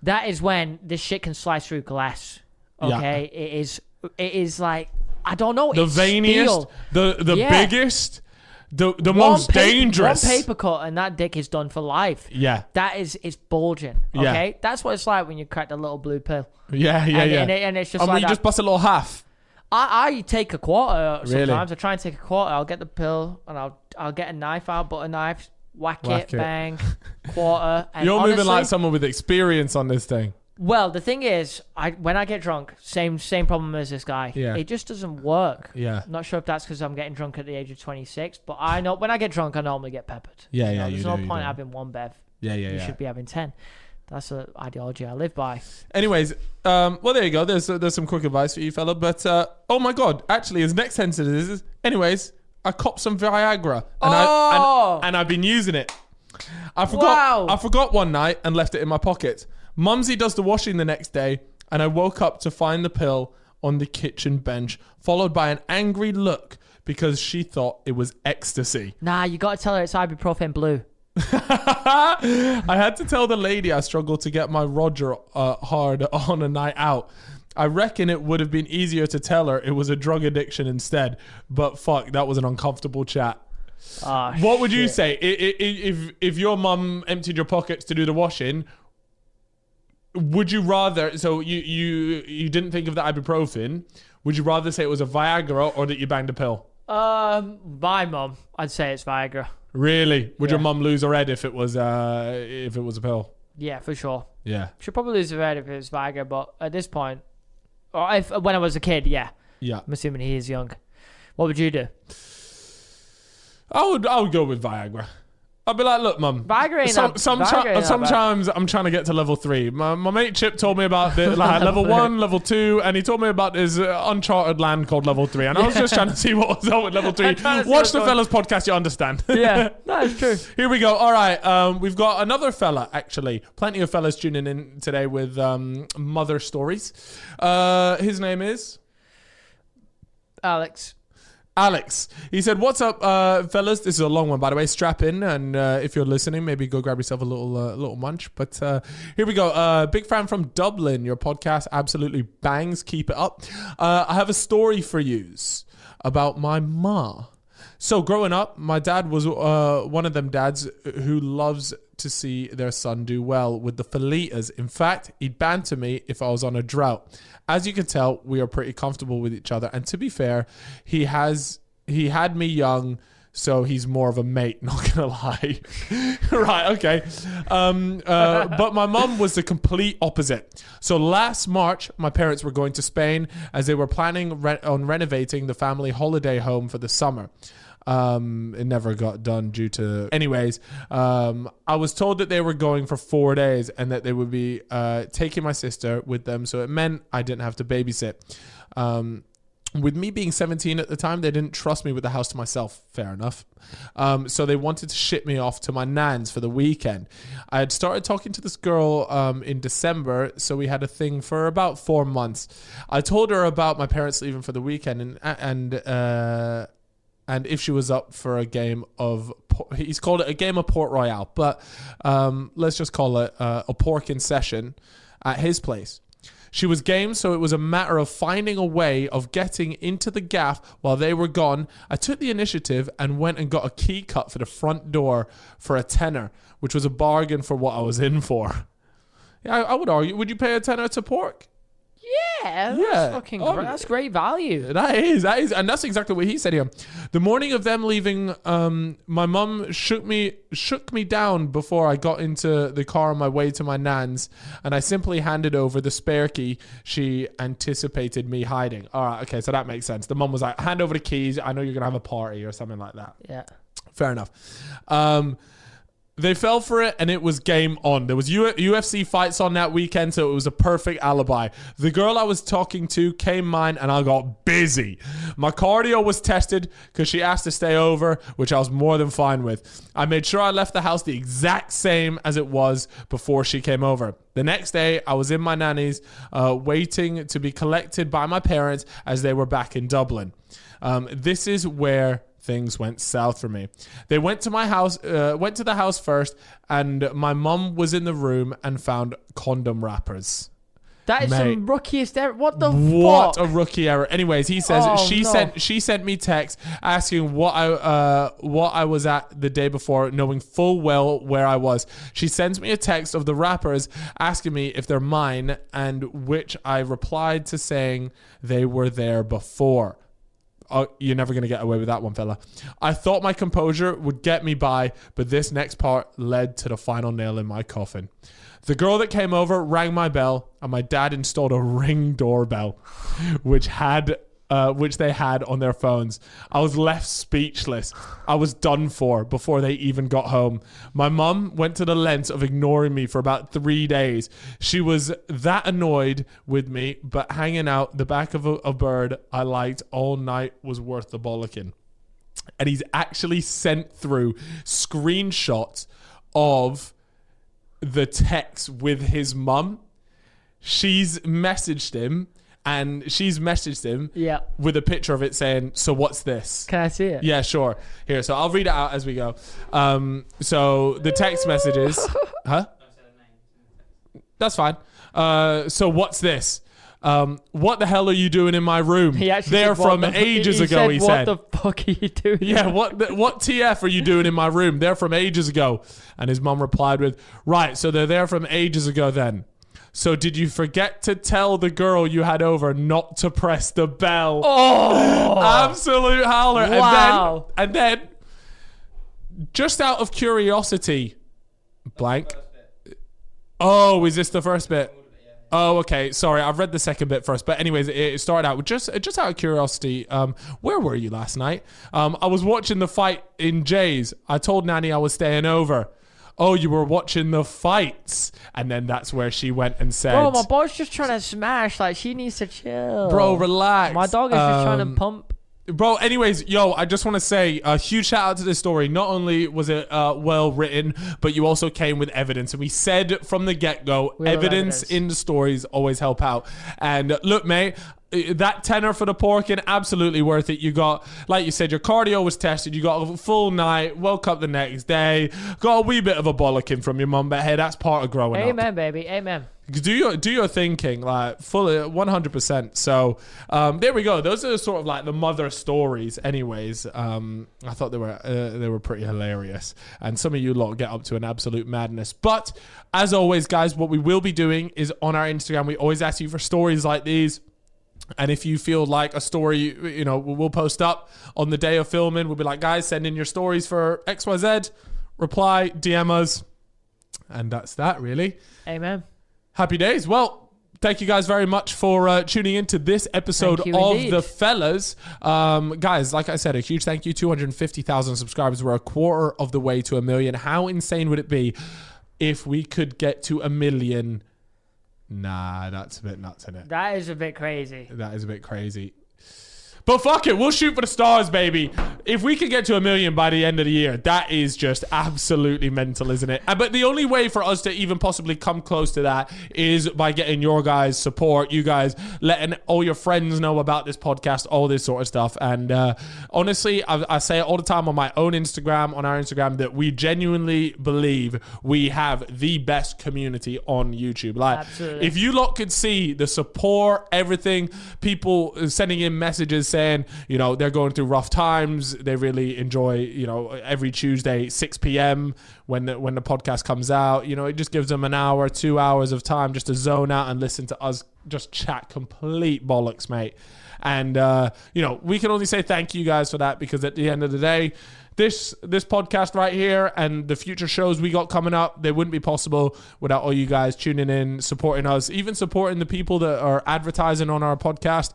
That is when this shit can slice through glass. Okay, it is like, I don't know. The it's veiniest, steel. the biggest, the most dangerous. One paper cut and that dick is done for life. Yeah. It's bulging. Okay? Yeah. That's what it's like when you crack the little blue pill. Yeah. And it's just like you just bust a little half. I take a quarter sometimes. Really? I try and take a quarter. I'll get the pill and I'll get a knife out, butter knife, whack it, bang, quarter. And You're honestly, moving like someone with experience on this thing. Well, the thing is, when I get drunk, same problem as this guy. Yeah. It just doesn't work. Yeah. I'm not sure if that's because I'm getting drunk at the age of 26, but I know when I get drunk, I normally get peppered. Yeah, You yeah. know, there's no point having one bev. Yeah. You should be having 10. That's an ideology I live by. Anyways, well, there you go. There's some quick advice for you, fella. But oh my god, actually, his next sentence is, anyways, I copped some Viagra and I've been using it. I forgot one night and left it in my pocket. Mumsy does the washing the next day, and I woke up to find the pill on the kitchen bench, followed by an angry look because she thought it was ecstasy. Nah, you got to tell her it's ibuprofen blue. I had to tell the lady I struggled to get my Roger hard on a night out. I reckon it would have been easier to tell her it was a drug addiction instead, but fuck, that was an uncomfortable chat. What would you say if your mum emptied your pockets to do the washing? Would you rather? So you didn't think of the ibuprofen. Would you rather say it was a Viagra or that you banged a pill? My mum, I'd say it's Viagra. Really? Would your mum lose her head if it was a pill? Yeah, for sure. Yeah. She'd probably lose her head if it was Viagra, but at this point, or when I was a kid, yeah. Yeah. I'm assuming he is young. What would you do? I would go with Viagra. I'd be like, look, mum. Viagra ain't sometimes I'm trying to get to level 3. My mate Chip told me about the level 1, level 2, and he told me about this uncharted land called level 3. And I was just trying to see what was up with level 3. Watch the fellas podcast, you understand. Yeah, that's true. Here we go. All right, we've got another fella, actually. Plenty of fellas tuning in today with mother stories. His name is? Alex. He said, what's up, fellas? This is a long one, by the way. Strap in, and if you're listening, maybe go grab yourself a little munch. But here we go. Big fan from Dublin. Your podcast absolutely bangs. Keep it up. I have a story for yous about my ma. So growing up, my dad was one of them dads who loves to see their son do well with the Felitas. In fact, he'd banter me if I was on a drought. As you can tell, we are pretty comfortable with each other. And to be fair, he had me young, so he's more of a mate, not gonna lie. Right, okay. But my mum was the complete opposite. So last March, my parents were going to Spain as they were planning on renovating the family holiday home for the summer. It never got done due to... Anyways, I was told that they were going for 4 days and that they would be taking my sister with them. So it meant I didn't have to babysit. With me being 17 at the time, they didn't trust me with the house to myself. Fair enough. So they wanted to ship me off to my nan's for the weekend. I had started talking to this girl in December, so we had a thing for about 4 months. I told her about my parents leaving for the weekend and if she was up for a game of... He's called it a game of Port Royale, but let's just call it a pork in session at his place. She was game, so it was a matter of finding a way of getting into the gaff while they were gone. I took the initiative and went and got a key cut for the front door for a tenner, which was a bargain for what I was in for. Yeah, I would argue. Would you pay a tenner to pork? Yeah, that's fucking great. That's great value. That is, and that's exactly what he said here. The morning of them leaving, my mum shook me down before I got into the car on my way to my nan's, and I simply handed over the spare key she anticipated me hiding. All right, okay, so that makes sense. The mum was like, hand over the keys. I know you're gonna have a party or something like that. Yeah, fair enough. They fell for it, and it was game on. There was UFC fights on that weekend, so it was a perfect alibi. The girl I was talking to came mine, and I got busy. My cardio was tested because she asked to stay over, which I was more than fine with. I made sure I left the house the exact same as it was before she came over. The next day, I was in my nanny's, waiting to be collected by my parents as they were back in Dublin. This is where things went south for me. They went to the house first, and my mum was in the room and found condom wrappers. That is Mate. some rookiest error. What the What fuck? a rookie error. Anyways, he says she sent me text asking what I was at the day before, knowing full well where I was. She sends me a text of the rappers asking me if they're mine, and which I replied to saying they were there before. Oh, you're never going to get away with that one, fella. I thought my composure would get me by, but this next part led to the final nail in my coffin. The girl that came over rang my bell, and my dad installed a Ring doorbell, which they had on their phones. I was left speechless. I was done for before they even got home. My mum went to the lengths of ignoring me for about 3 days. She was that annoyed with me, but hanging out the back of a bird I liked all night was worth the bollocking. And he's actually sent through screenshots of the text with his mum. She's messaged him with a picture of it saying, so what's this? Can I see it? Yeah, sure. Here, so I'll read it out as we go. So the text messages, huh? That's fine. So what's this? What the hell are you doing in my room? They're from ages ago, he said. What the fuck are you doing? Yeah, what TF are you doing in my room? They're from ages ago. And his mum replied with, right, so they're there from ages ago then. So did you forget to tell the girl you had over not to press the bell? Oh! Absolute howler. Wow. And then, just out of curiosity, blank. Oh, is this the first bit? Oh, okay. Sorry, I've read the second bit first. But anyways, it started out with just out of curiosity. Where were you last night? I was watching the fight in Jay's. I told Nanny I was staying over. Oh, you were watching the fights. And then that's where she went and said, bro, my boy's just trying to smash. Like, she needs to chill. Bro, relax. My dog is just trying to pump. Bro, anyways, yo, I just want to say a huge shout out to this story. Not only was it well written, but you also came with evidence. And we said from the get-go, evidence in the stories always help out. And look, mate, that tenner for the porking, absolutely worth it. You got, like you said, your cardio was tested. You got a full night, woke up the next day, got a wee bit of a bollocking from your mum, but hey, that's part of growing up. Amen, baby. Amen. Do your thinking, like, fully 100%. So there we go. Those are sort of like the mother stories. Anyways, I thought they were pretty hilarious, and some of you lot get up to an absolute madness. But as always, guys, what we will be doing is on our Instagram, we always ask you for stories like these. And if you feel like a story, you know, we'll post up on the day of filming. We'll be like, guys, send in your stories for XYZ. Reply, DM us, and that's that, really. Amen. Happy days. Well, thank you guys very much for tuning into this episode of indeed. The Fellas. Guys, like I said, a huge thank you. 250,000 subscribers. We're a quarter of the way to 1 million. How insane would it be if we could get to 1 million? Nah, that's a bit nuts, isn't it? That is a bit crazy. That is a bit crazy. But fuck it, we'll shoot for the stars, baby. If we could get to 1 million by the end of the year, that is just absolutely mental, isn't it? But the only way for us to even possibly come close to that is by getting your guys' support, you guys letting all your friends know about this podcast, all this sort of stuff. And honestly, I say it all the time on my own Instagram, on our Instagram, that we genuinely believe we have the best community on YouTube. Like, absolutely. If you lot could see the support, everything, people sending in messages saying, you know, they're going through rough times. They really enjoy, you know, every Tuesday, 6 p.m. when the podcast comes out. You know, it just gives them an hour, 2 hours of time just to zone out and listen to us just chat complete bollocks, mate. And, you know, we can only say thank you guys for that, because at the end of the day, this podcast right here and the future shows we got coming up, they wouldn't be possible without all you guys tuning in, supporting us, even supporting the people that are advertising on our podcast.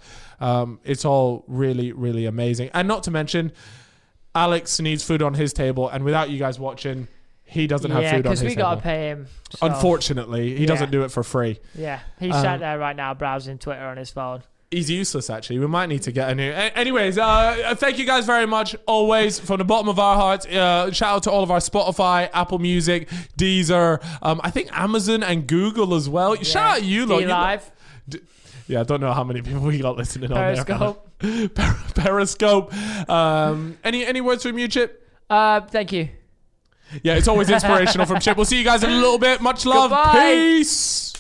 It's all really, really amazing. And not to mention, Alex needs food on his table, and without you guys watching, he doesn't have food on his table. Yeah, because we got to pay him. So. Unfortunately, he doesn't do it for free. Yeah, he's sat there right now browsing Twitter on his phone. He's useless, actually. We might need to get a new... Anyways, thank you guys very much. Always, from the bottom of our hearts, shout out to all of our Spotify, Apple Music, Deezer, I think Amazon and Google as well. Yeah. Shout out you, lot. D-Live. Yeah, I don't know how many people we got listening Periscope. on there. Periscope. Any words from you, Chip? Thank you. Yeah, it's always inspirational from Chip. We'll see you guys in a little bit. Much love. Goodbye. Peace.